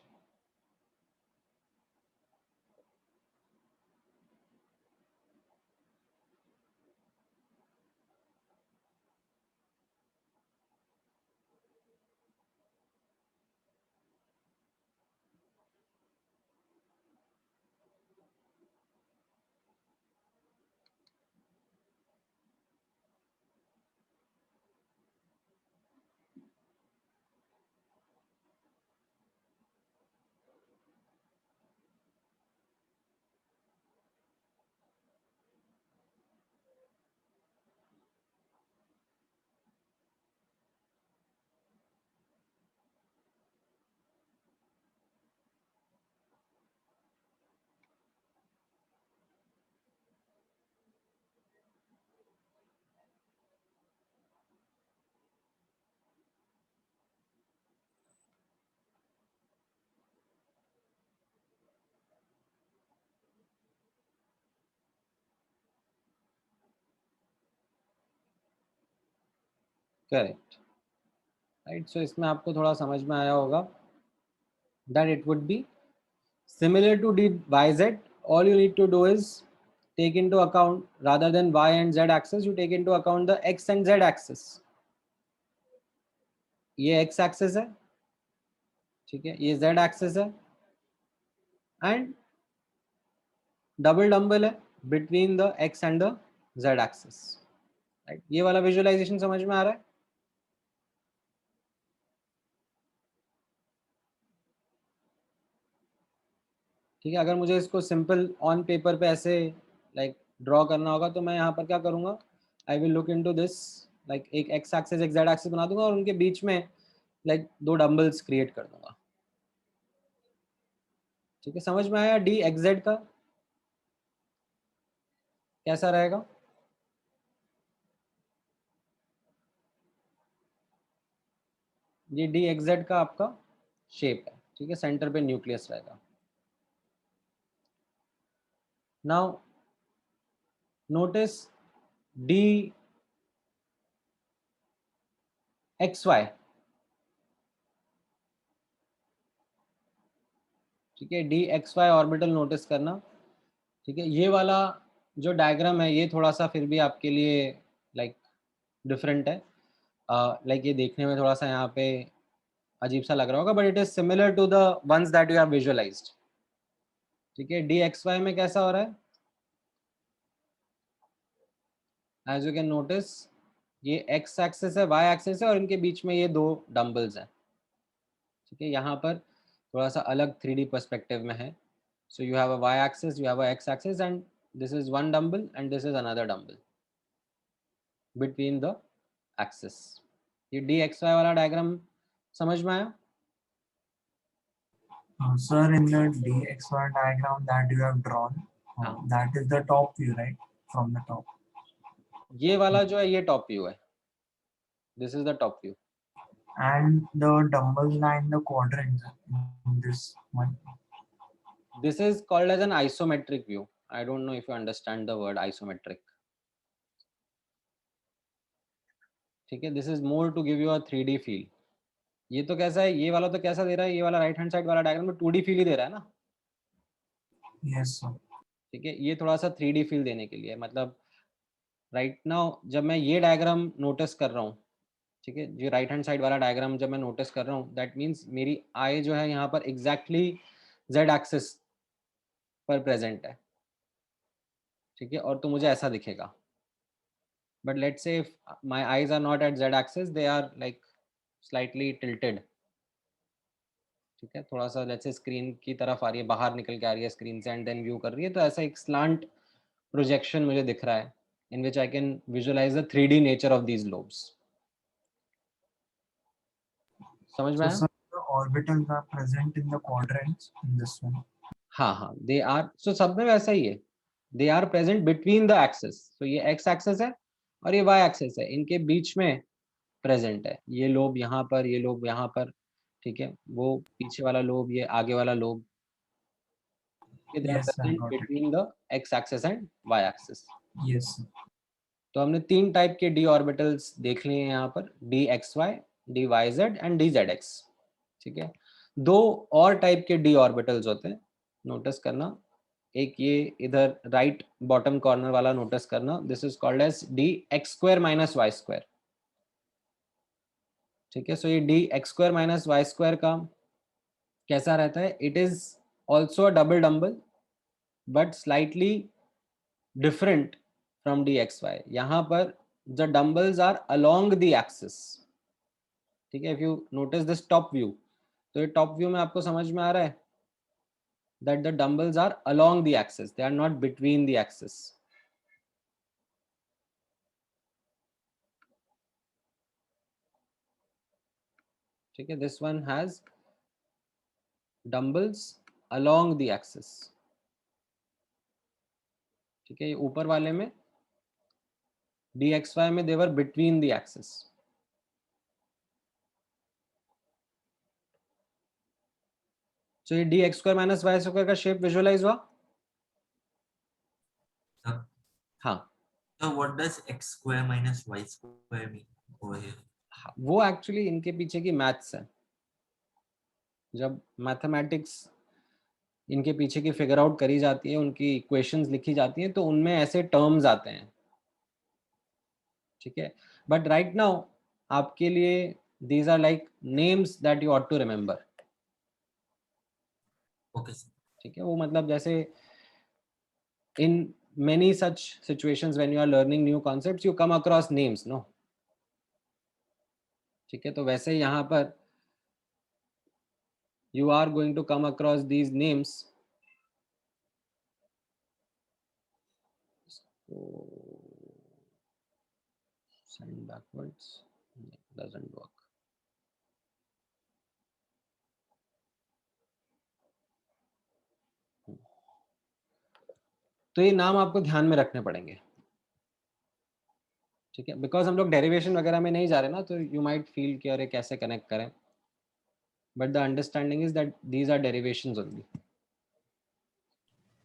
Correct, right. So इसमें आपको थोड़ा समझ में आया होगा that it would be similar to dyz. All you need to do is take into account, rather than y and z axis, you take into account the x and z axis. ये x axis है, ठीक है, ये z axis है, and double dumbbell है between the x and the z axis, right. ये वाला visualization समझ में आ रहा है? ठीक है. अगर मुझे इसको सिंपल ऑन पेपर पे ऐसे लाइक ड्रॉ करना होगा तो मैं यहाँ पर क्या करूँगा, I will look into this, like एक एक्स एक्सिस एक जेड एक्सिस बना दूंगा और उनके बीच में लाइक दो डंबल्स क्रिएट कर दूंगा. ठीक है, समझ में आया डी एक्स जेड का कैसा रहेगा? ये डी एक्स जेड का आपका शेप है, ठीक है, सेंटर पे न्यूक्लियस रहेगा. Now notice D X Y, ठीक है, D X Y orbital notice करना. ठीक है, ये वाला जो डायग्राम है ये थोड़ा सा फिर भी आपके लिए लाइक डिफरेंट है, लाइक ये देखने में थोड़ा सा यहाँ पे अजीब सा लग रहा होगा, but it is similar to the ones that you have visualized. ठीक है, डी एक्स वाई में कैसा हो रहा है? एज यू कैन नोटिस ये एक्स एक्सिस है, वाई एक्सिस है, और इनके बीच में ये दो डंबल्स हैं. ठीक है, यहाँ पर थोड़ा सा अलग 3D पर्सपेक्टिव में है. So you have a Y axis, you have a X axis, and this is one dumbbell and this is another dumbbell between the axis. ये डी एक्स वाई वाला डायग्राम समझ में आया? Sir, in the DXY diagram that you have drawn, that is the top view, right? From the top. ये वाला जो है ये टॉप व्यू है. This is the top view. And the dumbbells lie in the quadrants in this one. This is called as an isometric view. I don't know if you understand the word isometric. ठीक है, this is more to give you a 3D feel. ये तो कैसा है, ये वाला तो कैसा दे रहा है, ये वाला राइट हैंड साइड वाला डायग्राम में 2D फील ही दे रहा है ना. Yes, sir. ठीक है, ये थोड़ा सा 3D फील देने के लिए, मतलब राइट नाउ जब मैं ये डायग्राम नोटिस कर रहा हूँ, ठीक है, जो राइट हैंड साइड वाला डायग्राम जब मैं नोटिस कर रहा हूँ, दैट मीन्स मेरी आई जो है यहाँ पर एग्जैक्टली जेड एक्सिस पर प्रेजेंट है. ठीक है, और तो मुझे ऐसा दिखेगा. But let's say if my eyes are not at Z axis, they are like slightly tilted. ठीक है, थोड़ा सा लेट्स से स्क्रीन की तरफ आ रही है, बाहर निकल के आ रही है स्क्रीन से एंड देन व्यू कर रही है, तो ऐसा एक स्लांट प्रोजेक्शन मुझे दिख रहा है, in which I can visualize the 3D nature of these lobes. समझ में आया? So, sir, the orbitals are present in the quadrants in this one. हाँ, they are. So सब में वैसा ही है. They are present between the axis. So ये x axis है और ये y axis है. इनके बीच में present है. ये लोब यहाँ पर, ये लोब यहाँ पर. ठीक है, वो पीछे वाला लोब, ये आगे वाला lobe. They are Yes, I present got it. between the x axis and y axis. Yes, sir. तो हमने 3 टाइप के डी ऑर्बिटल्स देख लिए हैं यहाँ पर, D X Y, D Y Z and D Z X. ठीक है, 2 और टाइप के डी ऑर्बिटल्स होते हैं, नोटिस करना. एक ये इधर राइट बॉटम कॉर्नर वाला नोटिस करना, this is called as D X square minus Y square. ठीक है, सो ये D X square minus Y square का कैसा रहता है? It is also a double dumbbell but slightly different from dxy. यहाँ पर the dumbbells are along the axis. ठीक है, if you notice this top view, तो ये top view में आपको समझ में आ रहा है that the dumbbells are along the axis, they are not between the axis. ठीक है, this one has dumbbells along the axis. ठीक है, ये ऊपर वाले में dxy में they were between the axis. So ये dx square minus y square का शेप विजुअलाइज हुआ? हाँ. So what does x square minus y square mean over here? वो एक्चुअली इनके पीछे की मैथ्स है. जब मैथमेटिक्स इनके पीछे की फिगर आउट करी जाती है, उनकी इक्वेशंस लिखी जाती हैं, तो उनमें ऐसे टर्म्स आते हैं. ठीक है, बट राइट नाउ आपके लिए these are like names that you ought to remember. Okay, sir. ठीक है, वो मतलब जैसे in many such situations when you are learning new concepts you come across names, no? ठीक है, तो वैसे यहाँ पर you are going to come across these names. So, send backwards. Doesn't work. तो ये नाम आपको ध्यान में रखने पड़ेंगे. ठीक है, बिकॉज हम लोग डेरिवेशन वगैरह में नहीं जा रहे ना, तो यू माइट फील कि अरे कैसे कनेक्ट करें, but the understanding is that these are derivations only.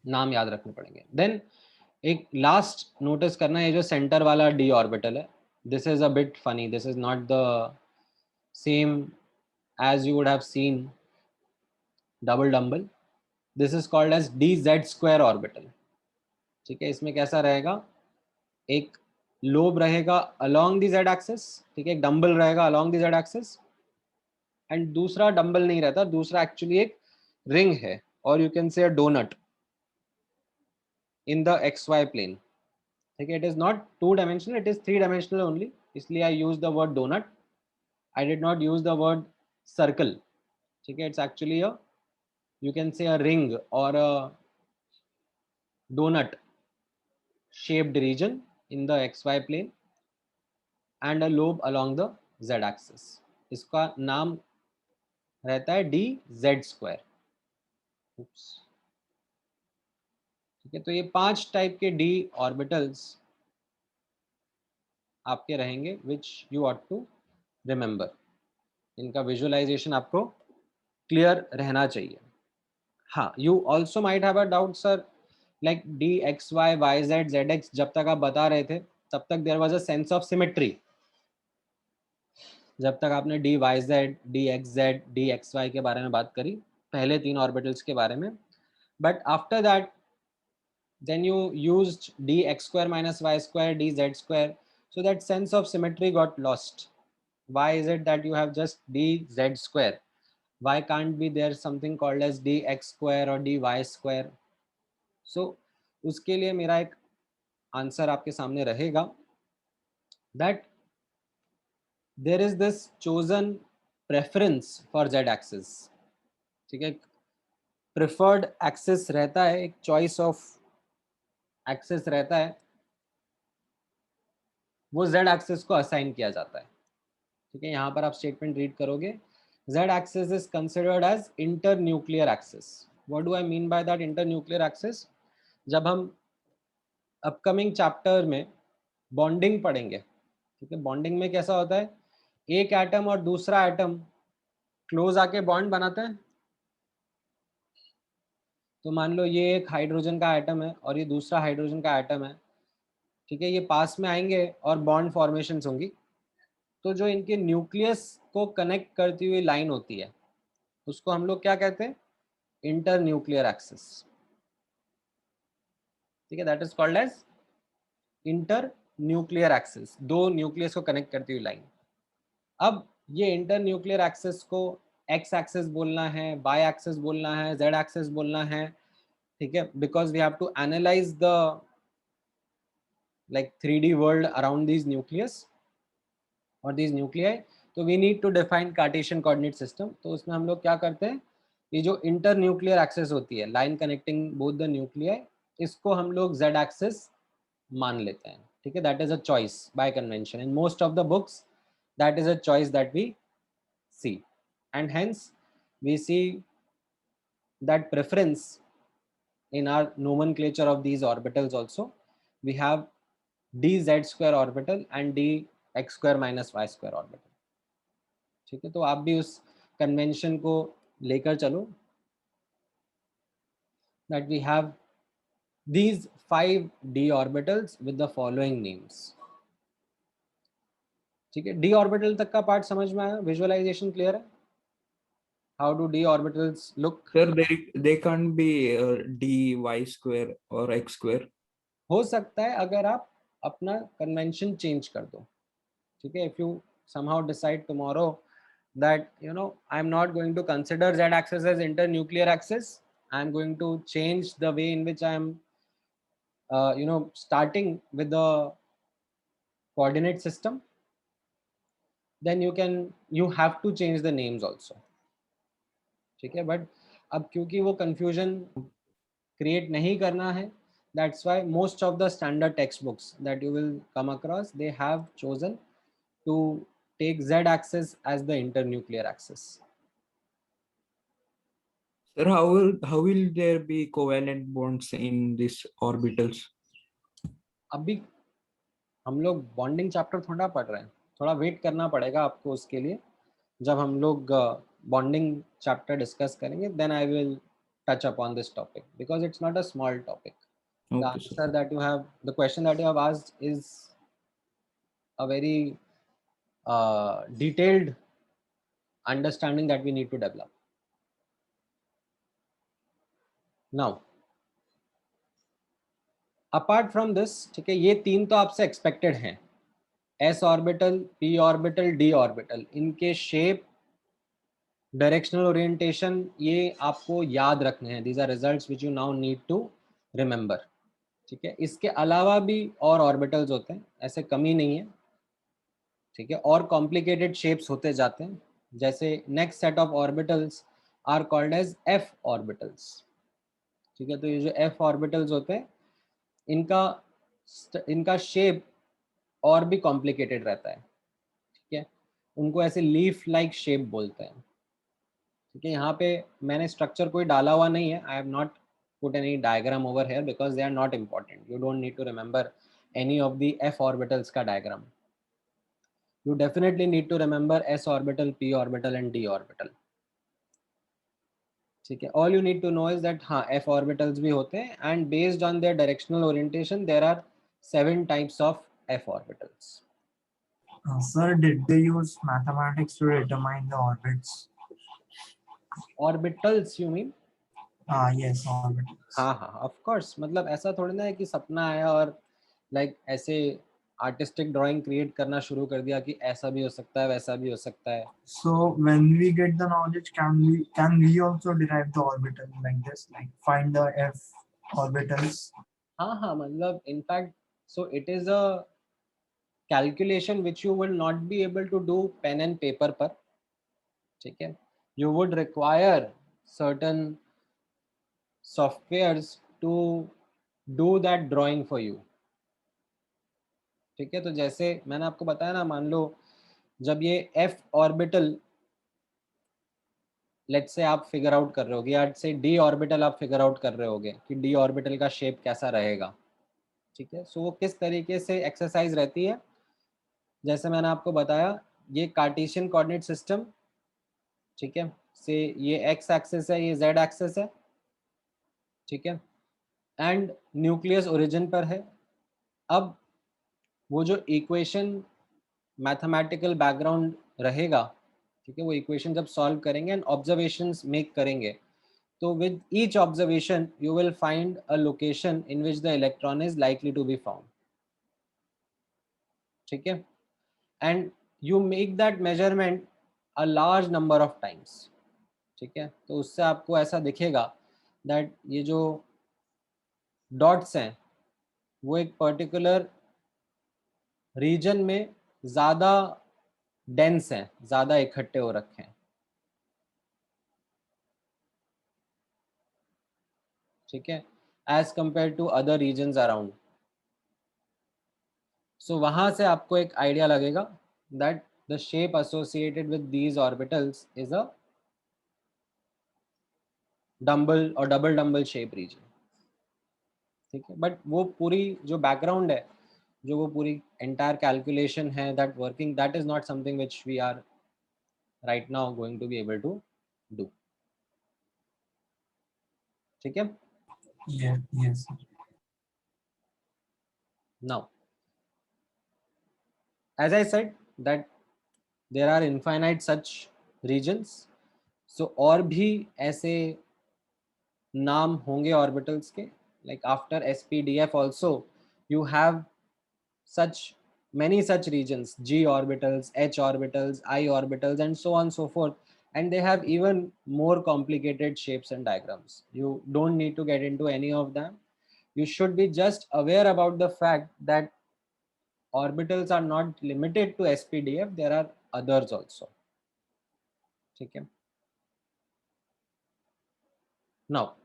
नाम याद रखने पड़ेंगे. देन एक लास्ट नोटिस करना है, जो सेंटर वाला डी ऑर्बिटल है, this is a bit funny. This is not the same as you would have seen double dumbbell. This is called as dz square orbital. ठीक है, इसमें कैसा रहेगा, एक लोब रहेगा along the z axis. ठीक है, एक डंबल रहेगा along the z axis, and दूसरा डंबल नहीं रहता, दूसरा एक्चुअली एक रिंग है, और you can say a doughnut in the xy plane. ठीक है, it is not 2 dimensional, it is 3 dimensional only, इसलिए I use the word doughnut. I did not use the word circle. ठीक है, it's actually a, you can say a ring or a donut shaped region in the xy plane and a lobe along the z axis. इसका नाम रहता है D Z square. ठीक है, तो ये 5 टाइप के डी ऑर्बिटल्स आपके रहेंगे which you ought to remember. इनका विजुअलाइजेशन आपको क्लियर रहना चाहिए. हाँ, you also might have a doubt sir, like D X Y Y Z Z X, जब तक आप बता रहे थे तब तक there was a sense of symmetry. जब तक आपने D Y Z, D X Z, D X Y के बारे में बात करी, पहले 3 ऑर्बिटल्स के बारे में, but after that then you used dx square minus y square dz square, so that sense of symmetry got lost. Why is it that you have just dz square? Why can't be there something called as dx square or dy square? So उसके लिए मेरा एक answer आपके सामने रहेगा, that there is this chosen preference for z axis. ठीक है, preferred axis रहता है, एक चॉइस ऑफ एक्सिस रहता है, वो z एक्सिस को असाइन किया जाता है. ठीक है, यहाँ पर आप स्टेटमेंट रीड करोगे, z axis is considered as internuclear axis. What do I mean by that internuclear axis? जब हम अपकमिंग चैप्टर में बॉन्डिंग पढ़ेंगे, ठीक है, बॉन्डिंग में कैसा होता है, एक एटम और दूसरा एटम क्लोज आके बॉन्ड बनाते हैं. तो मान लो ये एक हाइड्रोजन का एटम है और ये दूसरा हाइड्रोजन का एटम है. ठीक है, ये पास में आएंगे और बॉन्ड फॉर्मेशन होंगी. तो जो इनके न्यूक्लियस को कनेक्ट करती हुई लाइन होती है, उसको हम लोग क्या कहते हैं, इंटर न्यूक्लियर एक्सिस. ठीक है, that is called as inter nuclear axis, 2 nucleus को कनेक्ट करती हुई लाइन. अब ये इंटर न्यूक्लियर एक्सिस को एक्स एक्सिस बोलना है, वाई एक्सिस बोलना है, जेड एक्सिस बोलना है. ठीक है, because we have to analyse the like 3D world around these nucleus or these nuclei. तो we need to define Cartesian coordinate system. तो उसमें हम लोग क्या करते हैं, ये जो इंटर न्यूक्लियर एक्सिस होती है, line connecting both the nuclei, इसको हम लोग z एक्सिस मान लेते हैं. ठीक है, that is a choice by convention. In most of the books that is a choice that we see, and hence we see that preference in our nomenclature of these orbitals also. We have dz square orbital and dx square minus y square orbital. ठीक है, तो आप भी उस convention को लेकर चलो, that we have these 5 d orbitals with the following names. ठीक है, d ऑर्बिटल तक का पार्ट समझ में आया, विजुअलाइजेशन क्लियर है? How do d orbitals look? Sir, they can't be d y square or x square. हो सकता है अगर आप अपना कन्वेंशन चेंज कर दो, ठीक है, if you somehow decide tomorrow that I'm not going to consider z axis as internuclear axis, I'm going to change the way in which I'm starting with the coordinate system, then you have to change the names also, ठीक है, but अब क्योंकि वो confusion create नहीं करना है, that's why most of the standard textbooks that you will come across, they have chosen to take z axis as the internuclear axis. Sir, how will there be covalent bonds in these orbitals? अभी हम लोग bonding chapter थोड़ा पढ़ रहे हैं, थोड़ा wait करना पड़ेगा आपको उसके लिए, जब हम लोग बॉन्डिंग चैप्टर डिस्कस करेंगे then I will touch upon this topic because it's not a small topic. The Okay, sir. answer that you have, the question that you have asked is a very detailed understanding that we need to develop. Now apart from this, ठीक है, ये तीन तो आपसे expected हैं, s orbital, p orbital, d orbital, इनके shape, directional orientation, ये आपको याद रखने हैं. These are results which you now need to remember, ठीक है. इसके अलावा भी और ऑर्बिटल्स होते हैं, ऐसे कमी नहीं है, ठीक है, और कॉम्प्लिकेटेड शेप्स होते जाते हैं. जैसे next set of orbitals are called as f orbitals, ठीक है. तो ये जो f ऑर्बिटल्स होते हैं, इनका शेप और भी कॉम्प्लिकेटेड रहता है, ठीक है. उनको ऐसे लीफ लाइक शेप बोलते हैं, ठीक है. यहाँ पे मैंने स्ट्रक्चर कोई डाला हुआ नहीं है, I have not put any diagram over here because they are not important. You don't need to remember any of the f orbitals का diagram. You definitely need to remember s orbital, p orbital and d orbital, ठीक है. All you need to know is that हाँ f orbitals भी होते हैं and based on their directional orientation there are 7 types of f orbitals. Sir, did they use mathematics to determine the orbits? Orbitals you mean? Yes, orbitals. हाँ हाँ of course. मतलब ऐसा थोड़ी ना है कि सपना आया और लाइक ऐसे आर्टिस्टिक ड्राइंग क्रिएट करना शुरू कर दिया कि ऐसा भी हो सकता है, वैसा भी हो सकता है. So when we get the knowledge, can we also derive the orbital like this, like find the f orbitals? हाँ हाँ मतलब in fact so it is a calculation which you will not be able to do pen and paper पर, ठीक है. You would require certain softwares to do that drawing for you, ठीक है. तो जैसे मैंने आपको बताया ना, मान लो जब ये f ऑर्बिटल लेट्स से आप फिगर आउट कर रहे होगे, या से d ऑर्बिटल आप फिगर आउट कर रहे होगे कि d ऑर्बिटल का शेप कैसा रहेगा, ठीक है. सो वो किस तरीके से एक्सरसाइज रहती है, जैसे मैंने आपको बताया, ये कार्टेशियन कोऑर्डिनेट सिस्टम, ठीक है, से ये x एक्सिस है, ये z एक्सिस है, ठीक है, एंड न्यूक्लियस ओरिजिन पर है. अब वो जो इक्वेशन मैथमेटिकल बैकग्राउंड रहेगा, ठीक है, वो इक्वेशन जब सॉल्व करेंगे एंड ऑब्जर्वेशंस मेक करेंगे, तो with each observation you will find a location in which the electron is likely to be found, ठीक है. And you make that measurement a large number of times, ठीक है. तो उससे आपको ऐसा दिखेगा दैट ये जो डॉट्स हैं वो एक पर्टिकुलर रीजन में ज़्यादा डेंस हैं, ज़्यादा इकट्ठे हो रखे हैं, ठीक है, as compare to other regions around. So वहाँ से आपको एक आइडिया लगेगा that the shape associated with these orbitals is a dumbbell और डबल डम्बल शेप रीजन, ठीक है. बट वो पूरी जो बैकग्राउंड है, जो वो पूरी एंटायर कैलकुलेशन है, that working, that is not something which we are right now going to be able to do, ठीक है. Yes. Now, as I said, that there are infinite such regions. So और भी ऐसे नाम होंगे orbitals के, like after SPDF also you have such many such regions, g orbitals, h orbitals, I orbitals, and so on so forth, and they have even more complicated shapes and diagrams. You don't need to get into any of them. You should be just aware about the fact that orbitals are not limited to SPDF, there are others also. Okay. Now,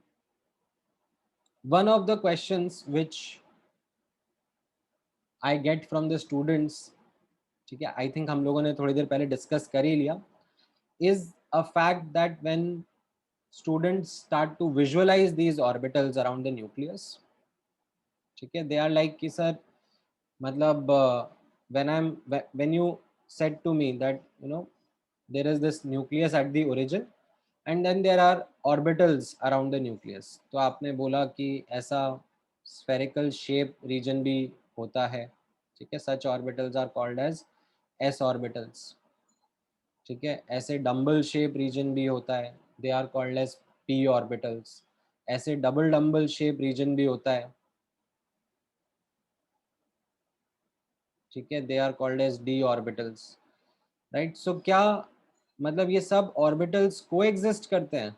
one of the questions which I get from the students, ठीक है, I think हम लोगों ने थोड़ी देर पहले discuss कर ही लिया, is a fact that when students start to visualize these orbitals around the nucleus, ठीक है, they are like कि sir, मतलब when you said to me that there is this nucleus at the origin and then there are orbitals around the nucleus, तो आपने बोला कि ऐसा spherical shape region भी होता है, ठीक है, such orbitals are called as s orbitals, ठीक है, ऐसे डम्बल शेप रीजन भी होता है, they are called as p orbitals, ऐसे डबल डम्बल शेप रीजन भी होता है, ठीक है, they are called as d orbitals, right. So क्या मतलब ये सब ऑर्बिटल्स कोएग्जिस्ट करते हैं?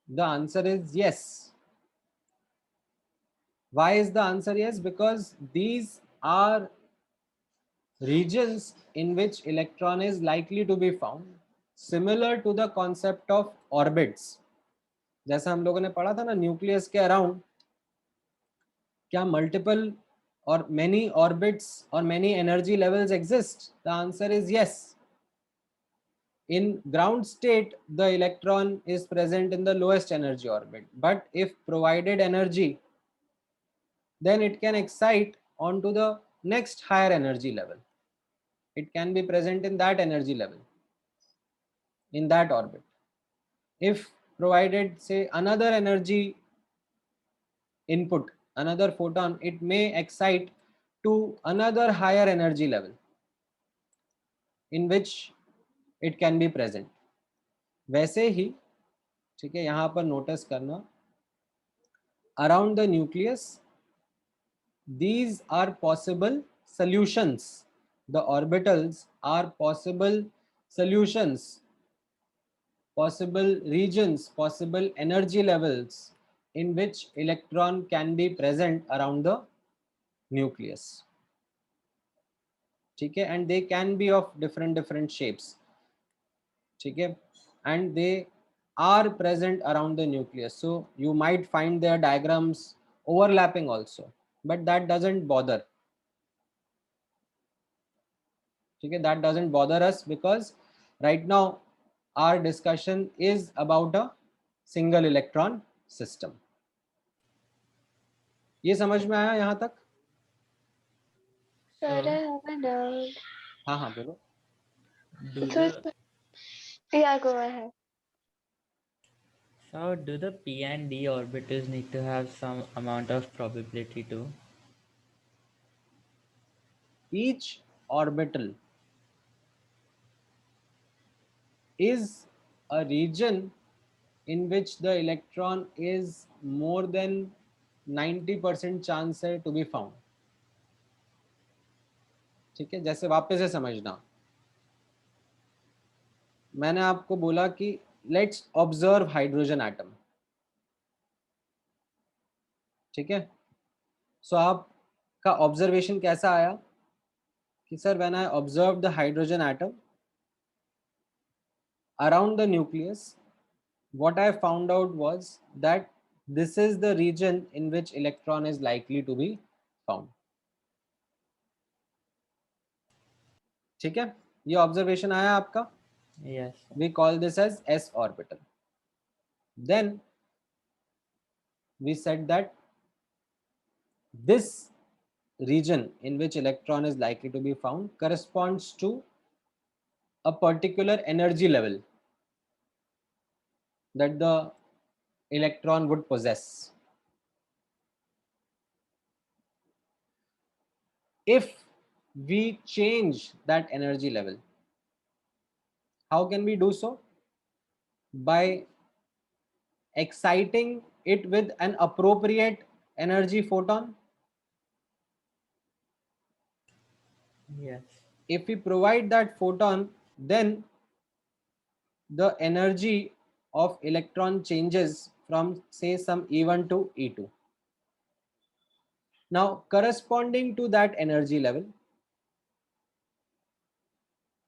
The answer is yes. Why is the answer yes? Because these are regions in which electron is likely to be found, similar to the concept of orbits. जैसा हम लोगों ने पढ़ा था ना, न्यूक्लियस के अराउंड क्या मल्टीपल और many orbits or many energy levels exist? The answer is yes. In ground state, the electron is present in the lowest energy orbit, but if provided energy, then it can excite onto the next higher energy level. It can be present in that energy level, in that orbit. If provided, say, another energy input, another photon, it may excite to another higher energy level in which it can be present. वैसे ही, ठीक है, यहाँ पर notice करना, around the nucleus, these are possible solutions. The orbitals are possible solutions, possible regions, possible energy levels in which electron can be present around the nucleus. ठीक है, and they can be of different shapes. ठीक है, and they are present around the nucleus. So you might find their diagrams overlapping also, but that doesn't bother. ठीक है, that doesn't bother us because right now our discussion is about a single electron system. ये समझ में आया यहाँ तक? Sir, I have a doubt. हाँ हाँ बोलो. Yeah, go ahead. So do the p and d orbitals need to have some amount of probability too? Each orbital is a region in which the electron is more than 90% chance है to be found. ठीक है, जैसे वापस से समझना, मैंने आपको बोला कि लेट्स ऑब्जर्व हाइड्रोजन एटम, ठीक है. सो आपका ऑब्जर्वेशन कैसा आया कि sir when I observe the hydrogen atom around the nucleus, what I found out was that this is the region in which electron is likely to be found. ठीक है, ये observation आया आपका? Yes. We call this as s orbital. Then we said that this region in which electron is likely to be found corresponds to a particular energy level that the electron would possess. if we change that energy level. How can we do so? By exciting it with an appropriate energy photon. Yes. If we provide that photon, then the energy of electron changes from, say, some E1 to E2. Now, corresponding to that energy level,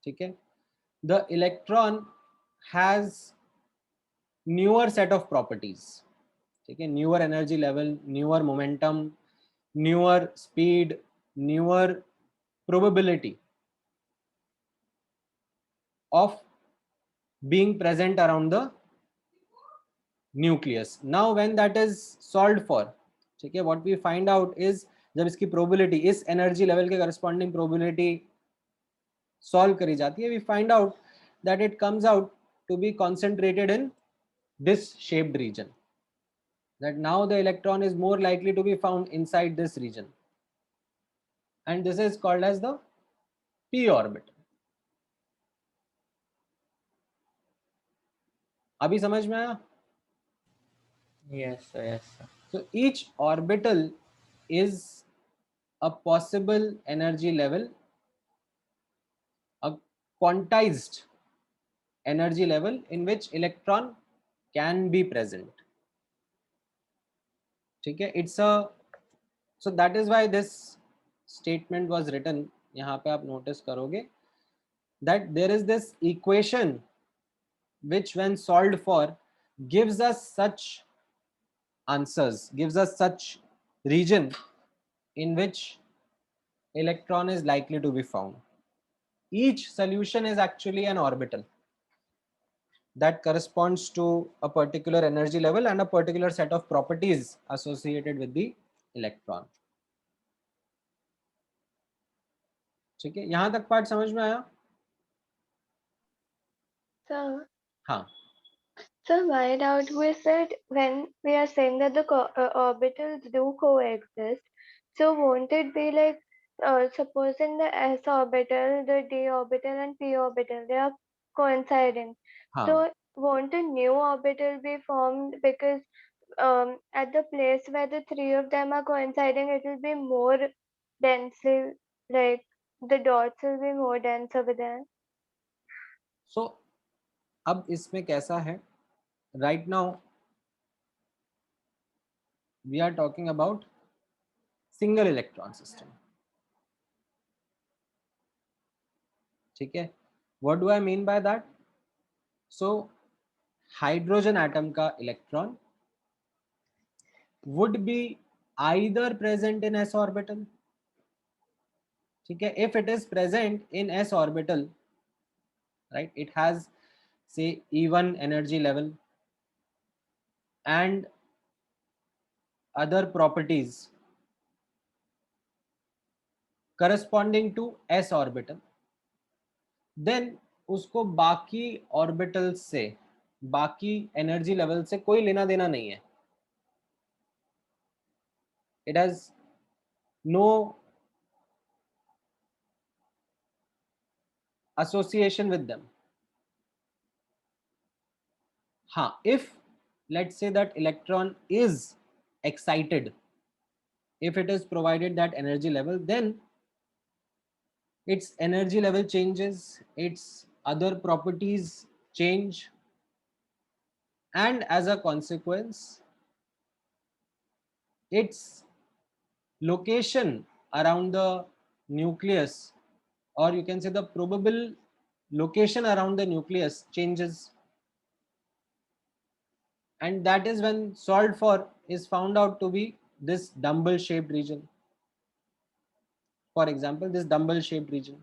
okay, the electron has newer set of properties. Okay, newer energy level, newer momentum, newer speed, newer probability of being present around the nucleus. Now when that is solved for, okay, what we find out is जब इसकी probability इस energy level के corresponding probability solve करी जाती है, we find out that it comes out to be concentrated in this shaped region. That now the electron is more likely to be found inside this region, and this is called as the p orbital. अभी समझ में आया? Yes, sir. Yes, sir. So each orbital is a possible energy level, a quantized energy level in which electron can be present. Okay, it's a, so that is why this statement was written. यहाँ पे आप notice करोगे that there is this equation which when solved for gives us such answers, gives us such region in which electron is likely to be found. Each solution is actually an orbital that corresponds to a particular energy level and a particular set of properties associated with the electron. ठीक है, यहाँ तक part समझ में आया? So, हाँ. so my doubt was that when we are saying that the orbitals do coexist, so won't it be like, supposing the s orbital, the d orbital, and p orbital, they are coinciding. हाँ. So won't a new orbital be formed because at the place where the three of them are coinciding, it will be more densely, like the dots will be more dense over there. So अब इसमें कैसा है? Right now we are talking about single electron system. ठीक है? What do I mean by that? So hydrogen atom का electron would be either present in s orbital. ठीक है? If it is present in s orbital, right, it has say E1 energy level and other properties corresponding to s orbital, then उसको बाकी orbital से, बाकी energy level से कोई लेना देना नहीं है. It has no association with them. हाँ, if let's say that electron is excited, if it is provided that energy level, then its energy level changes, its other properties change, and as a consequence, its location around the nucleus, or you can say the probable location around the nucleus changes, and that is when solved for is found out to be this dumbbell shaped region. For example, this dumbbell shaped region.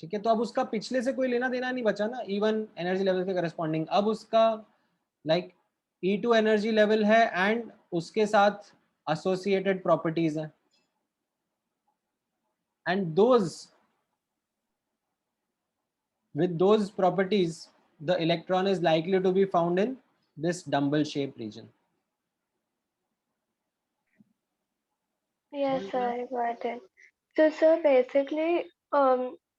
ठीक है, तो अब उसका पिछले से कोई लेना देना नहीं बचा ना, E1 एनर्जी लेवल के करस्पॉन्डिंग. अब उसका लाइक E2 एनर्जी लेवल है एंड उसके साथ एसोसिएटेड प्रॉपर्टीज हैं, and with those properties the electron is likely to be found in this dumbbell shaped region. Yes, sir, I got it. So, sir, basically,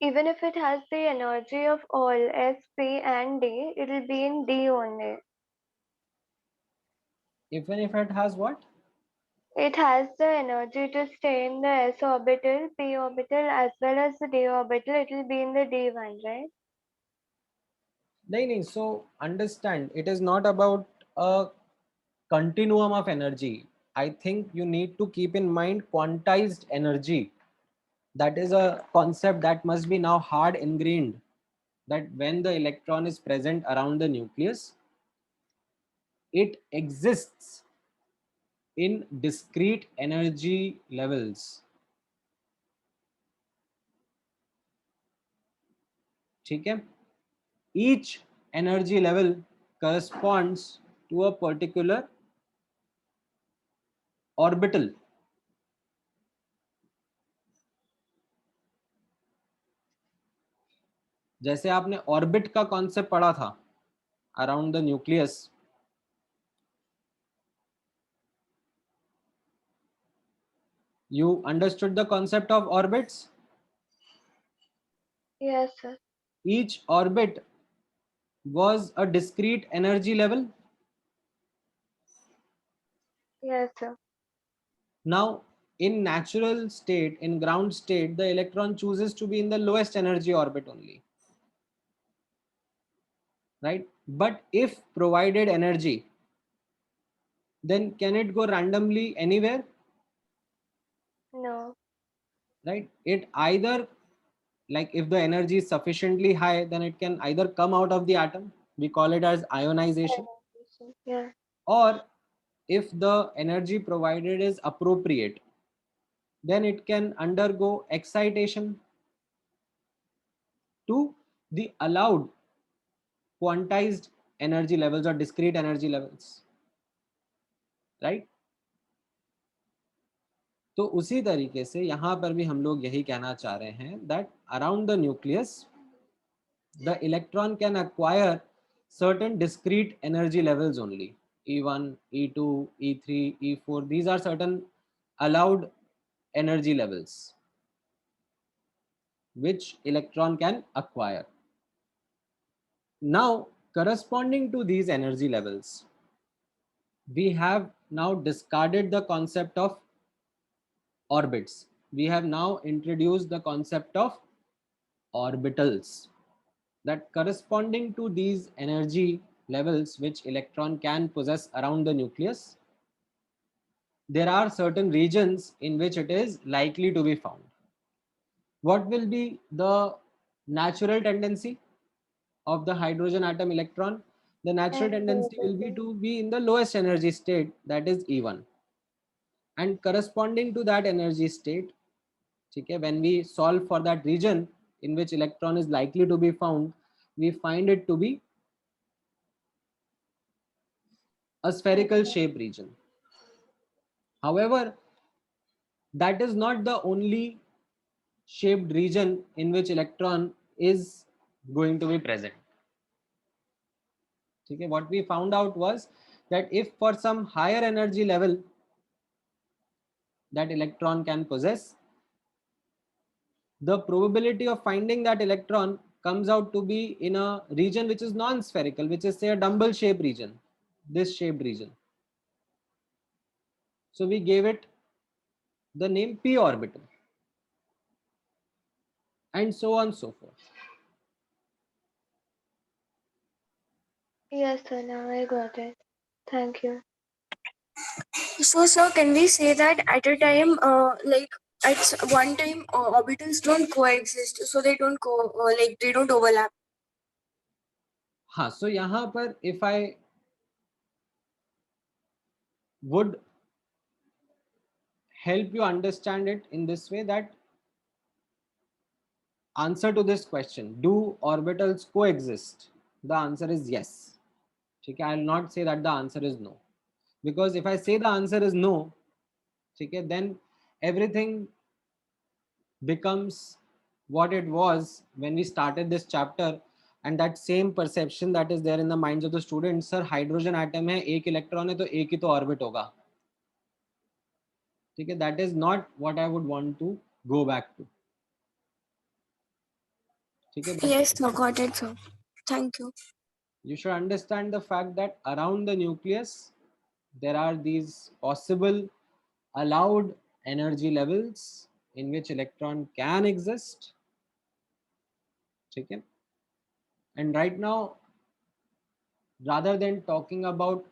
even if it has the energy of all S, P, and D, it will be in D only. Even if it has what? It has the energy to stay in the S orbital, P orbital, as well as the D orbital. It will be in the D1, right? No. So understand, it is not about a continuum of energy. I think you need to keep in mind quantized energy. That is a concept that must be now hard ingrained, that when the electron is present around the nucleus, it exists in discrete energy levels. ठीक है? Each energy level corresponds to a particular orbital. जैसे आपने orbit का concept पढ़ा था around the nucleus, you understood the concept of orbits? Yes, sir. Each orbit was a discrete energy level. Yes, sir. Now, in natural state, in ground state, the electron chooses to be in the lowest energy orbit only, right? But if provided energy, then can it go randomly anywhere, No. right? It either, like if the energy is sufficiently high, then it can either come out of the atom, we call it as ionization, Yeah. or if the energy provided is appropriate, then it can undergo excitation to the allowed quantized energy levels or discrete energy levels, right? तो उसी तरीके से यहाँ पर भी हम लोग यही कहना चाह रहे हैं that around the nucleus the electron can acquire certain discrete energy levels only. E1, E2, E3, E4, these are certain allowed energy levels which electron can acquire. Now, corresponding to these energy levels, we have now discarded the concept of orbits. We have now introduced the concept of orbitals, that corresponding to these energy levels which electron can possess around the nucleus, there are certain regions in which it is likely to be found. What will be the natural tendency of the hydrogen atom electron? The natural tendency will be to be in the lowest energy state, that is E1. And corresponding to that energy state, okay, when we solve for that region in which electron is likely to be found, we find it to be a spherical shape region. However, that is not the only shaped region in which electron is going to be present. Okay, what we found out was that if for some higher energy level that electron can possess, the probability of finding that electron comes out to be in a region which is non-spherical, which is say a dumbbell shaped region, this shaped region. So we gave it the name p orbital, and so on and so forth. Yes, sir. Now I got it. Thank you. So, sir, can we say that at a time, like at one time, orbitals don't coexist, so they don't they don't overlap. हाँ, so यहाँ पर if I would help you understand it in this way, that answer to this question, do orbitals coexist? The answer is yes. Okay, I will not say that the answer is no, because if I say the answer is no, okay, then everything becomes what it was when we started this chapter, and that same perception that is there in the minds of the students, sir hydrogen atom है, एक electron है तो एक ही तो orbit होगा. ठीक है, that is not what I would want to go back to. ठीक है, Yes, sir, got it, sir. Thank you. you should understand the fact that around the nucleus there are these possible allowed energy levels in which electron can exist. ठीक है, and right now, rather than talking about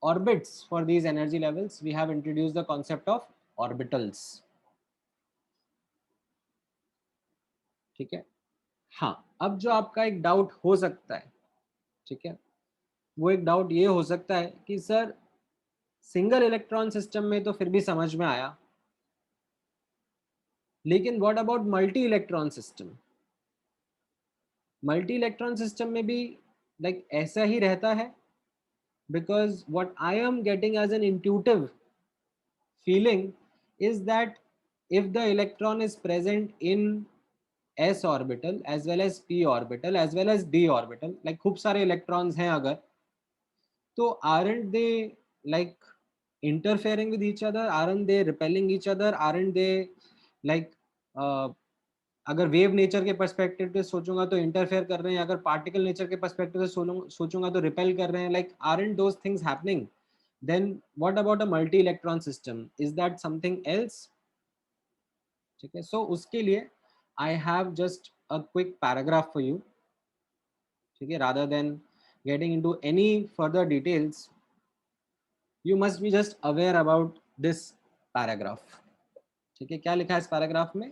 orbits for these energy levels, we have introduced the concept of orbitals. ठीक है, हाँ, अब जो आपका एक doubt हो सकता है, ठीक है, वो एक डाउट ये हो सकता है कि सर सिंगल इलेक्ट्रॉन सिस्टम में तो फिर भी समझ में आया, लेकिन what about multi electron system? Multi electron system में भी लाइक ऐसा ही रहता है? Because what I am getting as an intuitive feeling is that if the electron is present in s orbital as well as p orbital as well as d orbital, like खूब सारे electrons हैं अगर, तो aren't they like interfering with each other? Aren't they repelling each other? Aren't they like अगर wave nature के perspective से सोचूंगा तो इंटरफेयर कर रहे हैं, अगर पार्टिकल नेचर के पर्सपेक्टिव से सोचूंगा तो रिपेल कर रहे हैं, like aren't those things happening? Then what about a multi electron system? Is that something else? ठीक है, so उसके लिए I have just a quick paragraph for you. ठीक है, rather than getting into any further details, you must be just aware about this paragraph. ठीक है, क्या लिखा है इस पैराग्राफ में?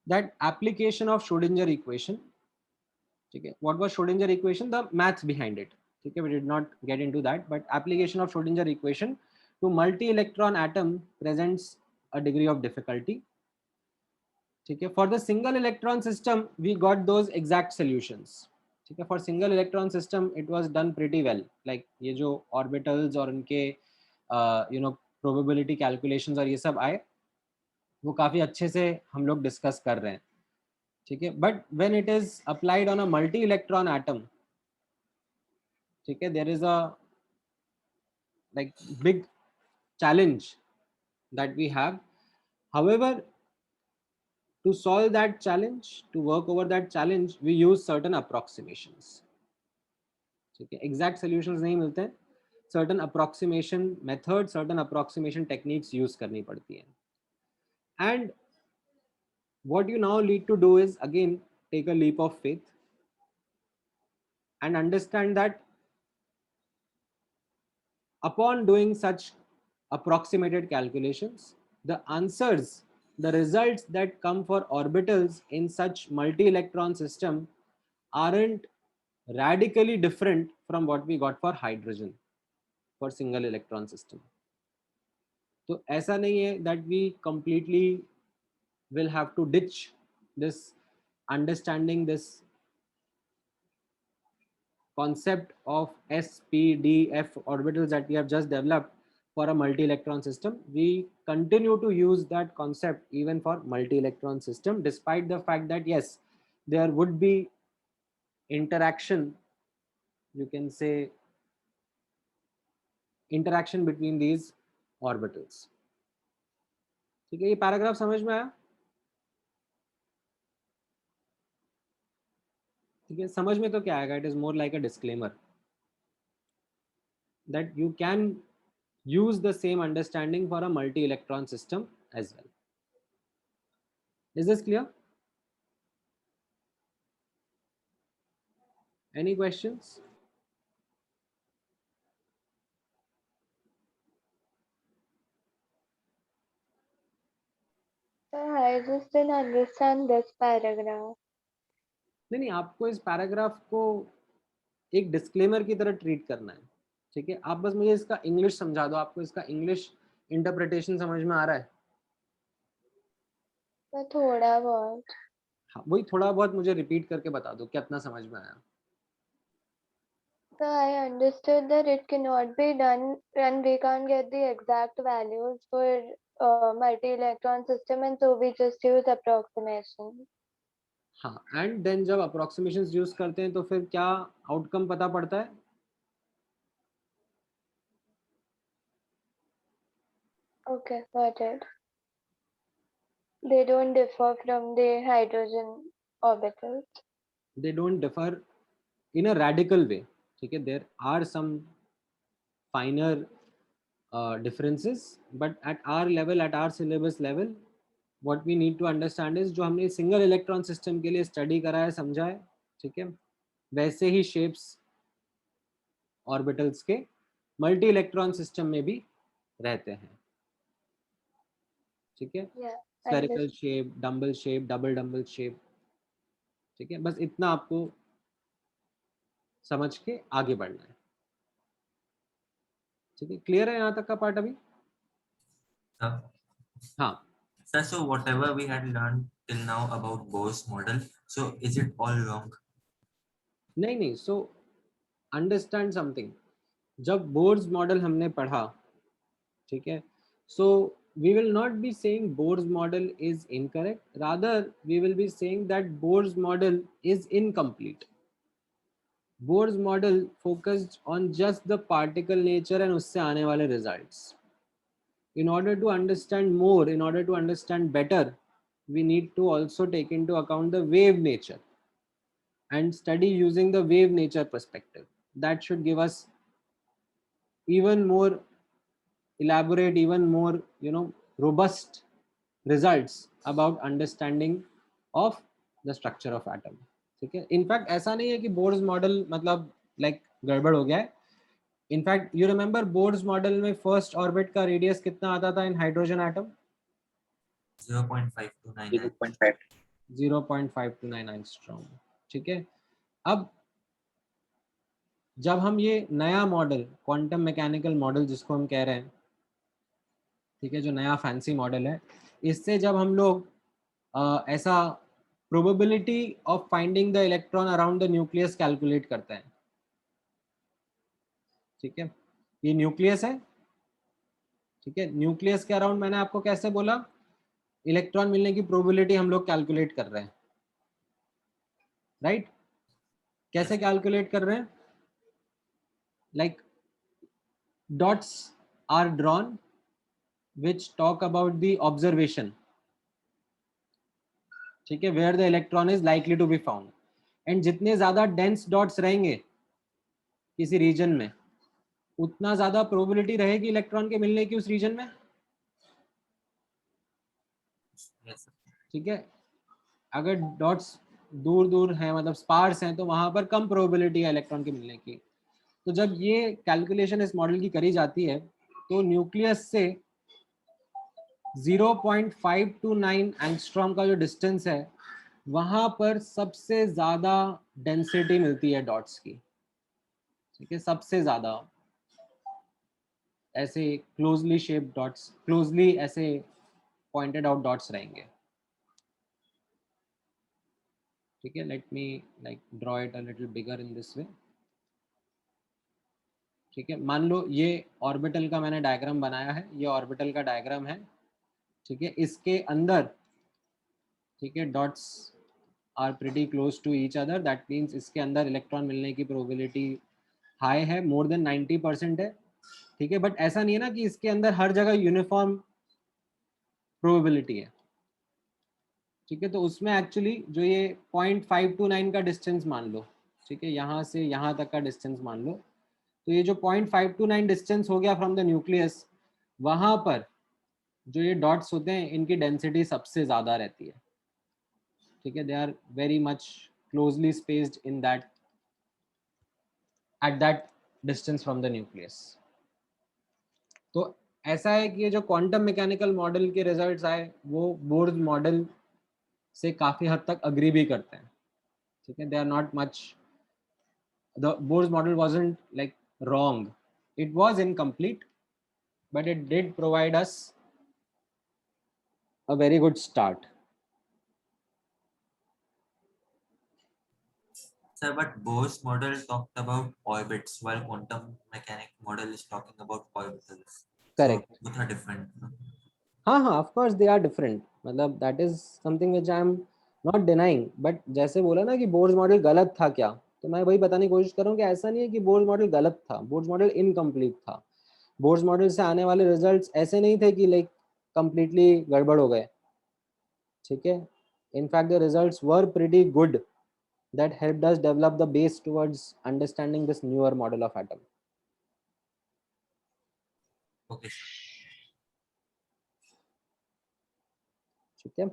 That application of Schrodinger equation. ठीक है, what was Schrodinger equation? The maths behind it. ठीक है, we did not get into that, but application of Schrodinger equation to multi-electron atom presents a degree of difficulty. ठीक है, for the single electron system we got those exact solutions. ठीक है, for single electron system it was done pretty well. Like ये जो orbitals और उनके you know probability calculations और ये सब आए, वो काफी अच्छे से हम लोग डिस्कस कर रहे हैं. ठीक है, but when it is applied on a multi electron atom, ठीक है, there is a like big challenge that we have. However, to solve that challenge, to work over that challenge, we use certain approximations. ठीक है, exact solutions नहीं मिलते हैं, certain approximation methods, certain approximation techniques use करनी पड़ती है. And what you now need to do is again take a leap of faith and understand that upon doing such approximated calculations, the answers, the results that come for orbitals in such multi-electron system aren't radically different from what we got for hydrogen for single electron system. तो ऐसा नहीं है that we completely will have to ditch this understanding, this concept of s, p, d, f orbitals that we have just developed for a multi-electron system. We continue to use that concept even for multi-electron system, despite the fact that yes, there would be interaction, you can say interaction between these orbitals. ठीक है, ये paragraph समझ में आया? ठीक है, समझ में तो क्या आएगा? It is more like a disclaimer that you can use the same understanding for a multi-electron system as well. Is this clear? Any questions? Sir, I just didn't understand this paragraph. नहीं, आपको इस paragraph को एक disclaimer की तरह treat करना है. ठीक है, आप बस मुझे इसका इंग्लिश समझा दो. आपको इसका इंग्लिश इंटरप्रिटेशन समझ में आ रहा है? तो थोड़ा बहुत. हाँ, वही थोड़ा बहुत मुझे रिपीट करके बता दो कितना समझ में आया. So I understood that it cannot be done and we can't get the exact values for multi-electron system, and so we just use approximation. हाँ, एंड देन जब अप्रोक्सीमेशंस यूज करते हैं तो फिर क्या आउटकम पता पड़ता है? Okay, got it. They don't differ from the hydrogen orbitals. They don't differ in a radical way. ठीक है, there are some finer differences, but at our level, at our syllabus level, what we need to understand is जो हमने single electron system के लिए study करा है, समझा है, ठीक है, वैसे ही शेप्स ऑर्बिटल्स के मल्टी इलेक्ट्रॉन सिस्टम में भी रहते हैं, ठीक है, Yeah, spherical shape, dumbbell shape, double dumbbell shape, ठीक है, बस इतना आपको समझ के आगे बढ़ना है, ठीक है, क्लियर है यहाँ तक का पार्ट अभी? हाँ, Sir, so whatever we had learned till now about Bohr's model, so is it all wrong? नहीं, सो अंडरस्टैंड समथिंग, जब बोर्स मॉडल हमने पढ़ा, ठीक है, सो we will not be saying Bohr's model is incorrect, rather we will be saying that Bohr's model is incomplete. Bohr's model focused on just the particle nature and उससे आने वाले results. In order to understand more, in order to understand better, we need to also take into account the wave nature and study using the wave nature perspective. That should give us even more elaborate, even more, robust results about understanding of the structure of atom. ठीक है, in fact ऐसा नहीं है कि Bohr's model मतलब like गड़बड़ हो गया है. In fact you remember Bohr's model में फर्स्ट ऑर्बिट का रेडियस कितना आता था इन हाइड्रोजन एटम? 0.529 एंगस्ट्रॉम. ठीक है, अब जब हम ये नया मॉडल क्वांटम मैकेनिकल मॉडल जिसको हम कह रहे हैं, ठीक है, जो नया फैंसी मॉडल है, इससे जब हम लोग ऐसा probability of finding the electron around the nucleus calculate करते हैं, ठीक है, ये न्यूक्लियस है, ठीक है, न्यूक्लियस के अराउंड मैंने आपको कैसे बोला, इलेक्ट्रॉन मिलने की प्रोबेबिलिटी हम लोग कैलकुलेट कर रहे हैं, राइट? कैसे कैलकुलेट कर रहे हैं? Like dots are drawn which talk about the observation, ठीक है, where the electron is likely to be found, and जितने ज़्यादा dense dots रहेंगे किसी region में, उतना ज़्यादा probability रहेगी इलेक्ट्रॉन के मिलने की उस region में. ठीक है, अगर डॉट्स दूर दूर हैं मतलब स्पार्स हैं तो वहाँ पर कम प्रोबेबिलिटी है इलेक्ट्रॉन के मिलने की. तो जब ये कैलकुलेशन इस मॉडल की करी जाती है तो न्यूक्लियस से 0.529 एंगस्ट्रॉम का जो डिस्टेंस है वहां पर सबसे ज्यादा डेंसिटी मिलती है डॉट्स की, ठीक है, सबसे ज्यादा ऐसे क्लोजली शेप्ड डॉट्स, क्लोजली ऐसे पॉइंटेड आउट डॉट्स रहेंगे. ठीक है, let me like draw it a little bigger in this way. ठीक है, मान लो ये ऑर्बिटल का मैंने डायग्राम बनाया है, ये ऑर्बिटल का डायग्राम है, ठीक है, इसके अंदर, ठीक है, dots are pretty close to each other, that means इसके अंदर इलेक्ट्रॉन मिलने की प्रोबेबिलिटी हाई है, मोर देन 90% है, ठीक है, बट ऐसा नहीं है ना कि इसके अंदर हर जगह यूनिफॉर्म प्रोबेबिलिटी है, ठीक है, तो उसमें एक्चुअली जो ये 0.529 का डिस्टेंस मान लो, ठीक है, यहाँ से यहाँ तक का डिस्टेंस मान लो, तो ये जो 0.529 डिस्टेंस हो गया फ्रॉम द न्यूक्लियस, वहाँ पर जो ये डॉट्स होते हैं इनकी डेंसिटी सबसे ज़्यादा रहती है, ठीक है, they are very much closely spaced in that at that distance from the nucleus. तो ऐसा है कि ये जो क्वांटम मैकेनिकल मॉडल के रिजल्ट्स आए वो बोर्स मॉडल से काफ़ी हद तक अग्री भी करते हैं, ठीक है, they are not much, the Bohr's model wasn't like wrong, it was incomplete but it did provide us a very good start. Sir, but Bohr's model talked about orbits while quantum mechanics model is talking about orbitals. Correct. So both are different. No? हाँ, of course they are different. मतलब that is something which I am not denying. But जैसे बोला ना कि Bohr's model गलत था क्या, तो मैं वही बताने की कोशिश कर रहा हूँ कि ऐसा नहीं है कि बोर्स मॉडल गलत था, बोर्स मॉडल इनकम्प्लीट था. बोर्स मॉडल से आने वाले रिजल्ट्स ऐसे नहीं थे कि लाइक कंप्लीटली गड़बड़ हो गए, ठीक है. In fact the results were pretty good that helped us develop the base towards understanding this newer model of atom. Okay. ठीक है.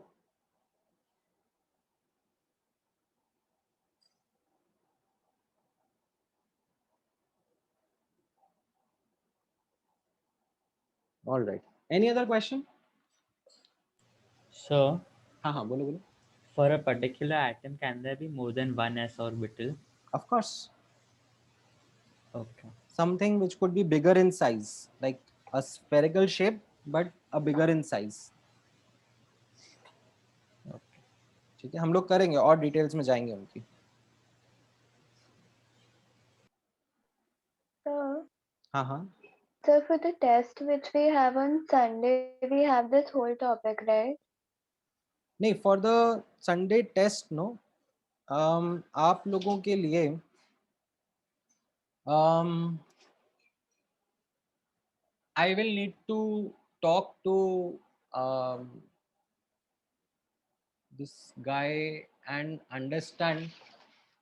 All right. Any other question? So, हाँ बोलो बोलो. for a particular atom, can there be more than one s orbital? Of course. Okay. Something which could be bigger in size, like a spherical shape, but a bigger in size. Okay. ठीक है, हम लोग करेंगे और details में जाएंगे उनकी. हाँ. So for the test which we have on Sunday, we have this whole topic, right? नहीं, for the Sunday test no, आप लोगों के लिए I will need to talk to this guy and understand,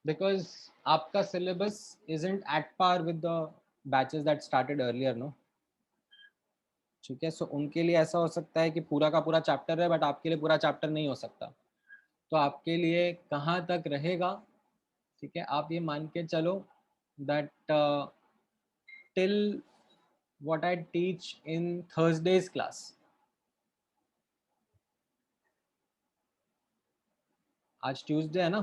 because आपका syllabus isn't at par with the batches that started earlier, no? ठीक है, सो उनके लिए ऐसा हो सकता है कि पूरा का पूरा चैप्टर है, बट आपके लिए पूरा चैप्टर नहीं हो सकता. तो आपके लिए कहाँ तक रहेगा, ठीक है, आप ये मान के चलो that till what I teach in Thursday's class. आज ट्यूसडे है ना,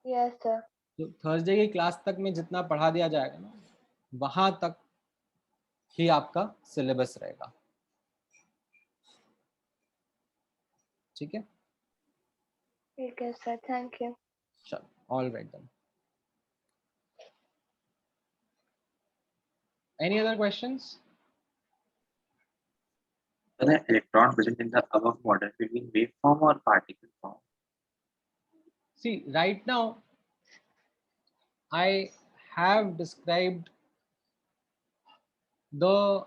Yes, sir. तो थर्सडे की क्लास तक में जितना पढ़ा दिया जाएगा ना, वहां तक ही आपका सिलेबस रहेगा. ठीक है. ठीक है sir. Thank you. चलो, all right then. Any other questions? So the electron present in the above model will be in waveform or particle form? See, right now I have described the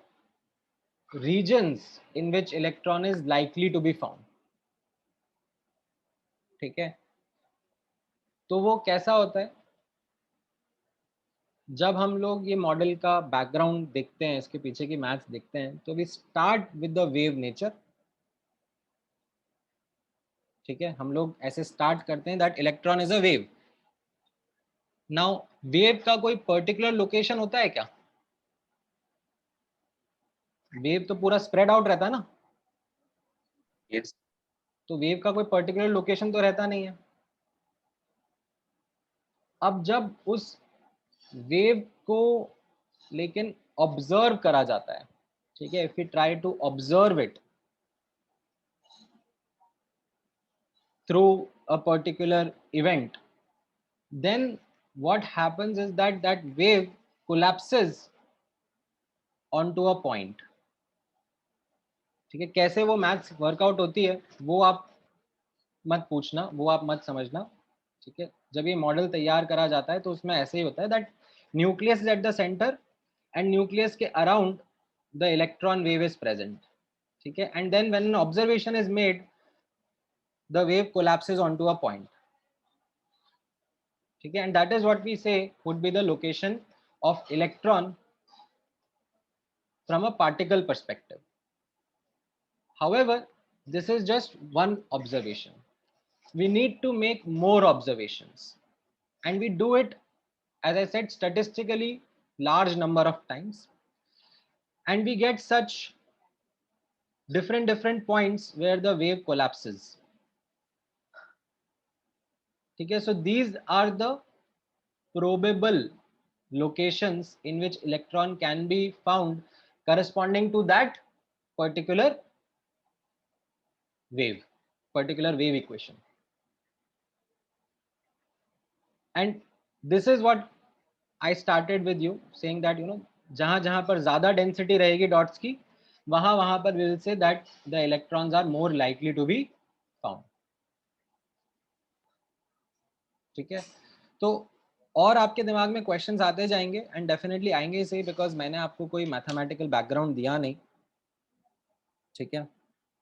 regions in which electron is likely to be found. ठीक है, तो वो कैसा होता है, जब हम लोग ये मॉडल का बैकग्राउंड देखते हैं, इसके पीछे की मैथ्स देखते हैं, तो we start with the wave nature. ठीक है, हम लोग ऐसे स्टार्ट करते हैं that electron is a wave. Now wave का कोई पर्टिकुलर लोकेशन होता है क्या? वेव तो पूरा स्प्रेड आउट रहता है ना. Yes. तो वेव का कोई पर्टिकुलर लोकेशन तो रहता नहीं है. अब जब उस वेव को लेकिन ऑब्जर्व करा जाता है, ठीक है, if you try to observe it through a particular event, then what happens is that that wave collapses onto a point. ठीक है, कैसे वो मैथ्स वर्कआउट होती है वो आप मत पूछना, वो आप मत समझना. ठीक है, जब ये मॉडल तैयार करा जाता है तो उसमें ऐसे ही होता है that nucleus is at the centre and nucleus के around the electron wave is present. ठीक है, and then when an observation is made the wave collapses onto a point. ठीक है, and that is what we say would be the location of electron from a particle perspective. However, this is just one observation. We need to make more observations, and we do it, as I said, statistically large number of times, and we get such different points where the wave collapses. Okay, so these are the probable locations in which electron can be found corresponding to that particular wave equation. And this is what I started with you saying that, you know, जहां जहां पर ज्यादा density रहेगी dots की, वहां वहां पर we will say that the electrons are more likely to be found. ठीक है, तो और आपके दिमाग में क्वेश्चंस आते जाएंगे एंड डेफिनेटली आएंगे ही सही, बिकॉज मैंने आपको कोई मैथमेटिकल बैकग्राउंड दिया नहीं, ठीक है.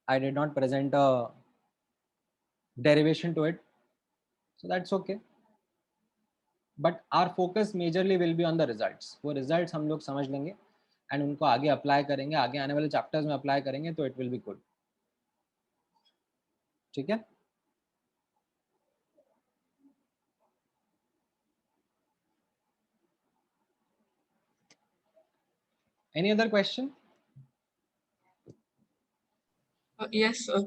I did not present a derivation to it, so that's okay. But our focus majorly will be on the results. वो रिजल्ट्स हम लोग समझ लेंगे एंड उनको आगे अप्लाई करेंगे, आगे आने वाले चैप्टर्स में अप्लाई करेंगे, तो इट विल बी गुड. ठीक है. Any other question? Yes, sir.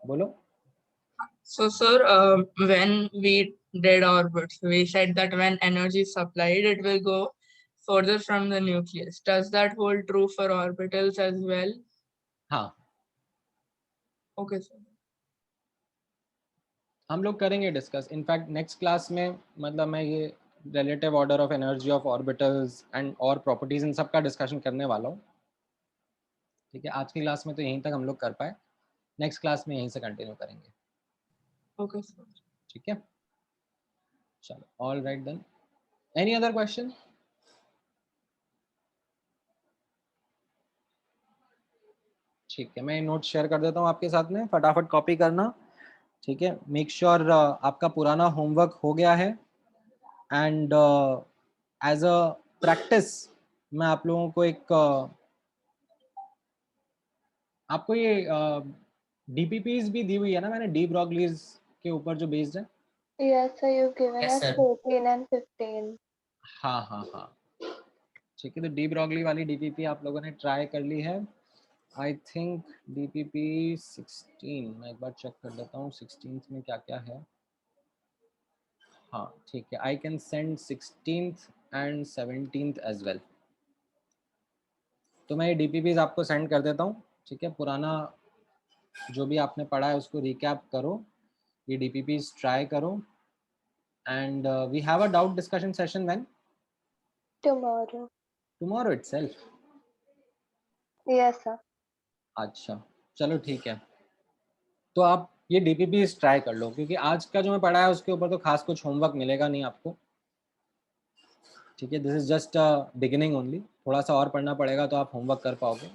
बोलो. So, sir, when we did orbits, we said that when energy is supplied, it will go further from the nucleus. Does that hold true for orbitals as well? हाँ, Okay, sir. हम लोग करेंगे discuss. In fact next class में मतलब मैं ये relative order of energy of orbitals and और properties इन सब का डिस्कशन करने वाला हूँ. ठीक है. आज की क्लास में तो यहीं तक हम लोग कर पाए, नेक्स्ट क्लास में यहीं से कंटिन्यू करेंगे. Okay, sir. ठीक है. चलो, all right then. Any other question? ठीक है, मैं नोट शेयर कर देता हूँ आपके साथ में, फटाफट कॉपी करना. ठीक है. मेक श्योर आपका पुराना होमवर्क हो गया है एंड एज अ प्रैक्टिस मैं आप लोगों को एक आपको ये डीपीपीज भी दी हुई है ना मैंने, डी ब्रॉगलीज के ऊपर जो बेस्ड है. Yes, sir, you've given Yes, us sir. 14 and 15. हाँ हाँ हाँ. ठीक है. तो डी ब्रॉगली वाली डीपीपी आप लोगों ने ट्राई कर ली है. आई थिंक डीपीपी 16, मैं एक बार चेक कर लेता हूँ 16th में क्या क्या है. हाँ ठीक है. I can send 16th and 17th as well. तो मैं ये डीपीपीज आपको सेंड कर देता हूँ. ठीक है. पुराना जो भी आपने पढ़ा है उसको रिकैप करो, ये डीपीपीज ट्राई करो and we have a doubt discussion session when? Tomorrow. Tomorrow itself. Yes, sir. अच्छा चलो ठीक है. तो आप ये डीपीपीज ट्राई कर लो, क्योंकि आज का जो मैं पढ़ा है उसके ऊपर तो खास कुछ होमवर्क मिलेगा नहीं आपको. ठीक है. This is just a beginning only. थोड़ा सा और पढ़ना पड़ेगा तो आप होमवर्क कर पाओगे.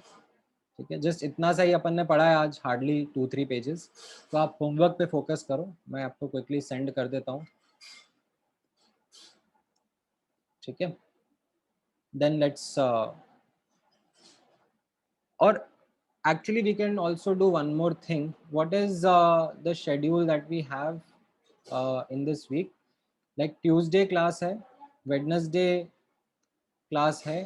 ठीक है. जस्ट इतना सा ही अपन ने पढ़ा है आज, हार्डली 2-3 पेजेस. तो आप होमवर्क पे फोकस करो. मैं आपको क्विकली सेंड कर देता हूँ. ठीक है. देन लेट्स और actually we can also do one more thing. What is the schedule that we have in this week? Like Tuesday class है, Wednesday class है,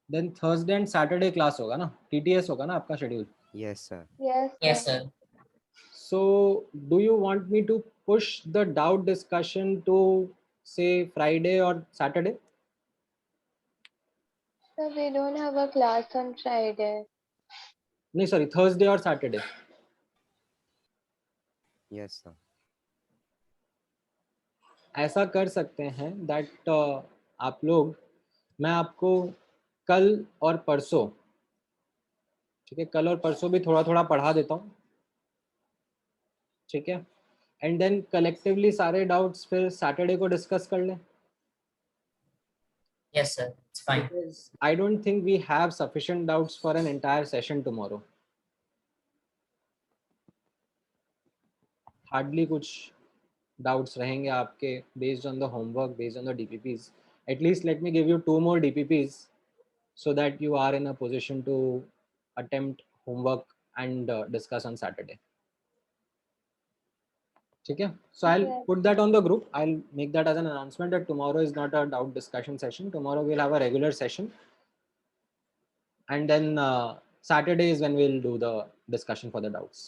then Thursday and Saturday class होगा ना, TTS होगा ना आपका schedule. Yes, sir. Yes, Yes, sir. sir. So do you want me to push the doubt discussion to say Friday or Saturday? Sir, we don't have a class on Friday. नहीं sorry, Thursday or Saturday. Yes, sir. ऐसा कर सकते हैं that आप लोग, मैं आपको कल और परसों, ठीक है, कल और परसों भी थोड़ा थोड़ा पढ़ा देता हूँ. ठीक है. एंड देन कलेक्टिवली सारे डाउट्स फिर सैटरडे को डिस्कस कर लें. Yes, sir. It's fine. I don't think we have sufficient doubts for an entire session tomorrow. Hardly कुछ डाउट्स रहेंगे आपके based on the homework, based on the DPPs. At least let me give you 2 more DPPs so that you are in a position to attempt homework and discuss on Saturday. ठीक है. So I'll put that on the group. I'll make that as an announcement that tomorrow is not a doubt discussion session. Tomorrow we'll have a regular session, and then Saturday is when we'll do the discussion for the doubts.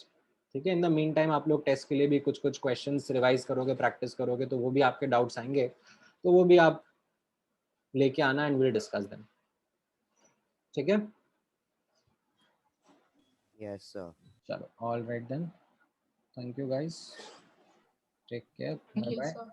ठीक है. In the meantime आप लोग test के लिए भी कुछ कुछ questions revise करोगे, प्रैक्टिस करोगे, तो वो भी आपके डाउट्स आएंगे, तो वो भी आप लेके आना एंड विल डिस्कस देम. ठीक है. Yes, sir. चलो, all right then. Thank you guys. Take care. Thank Bye you, bye. sir.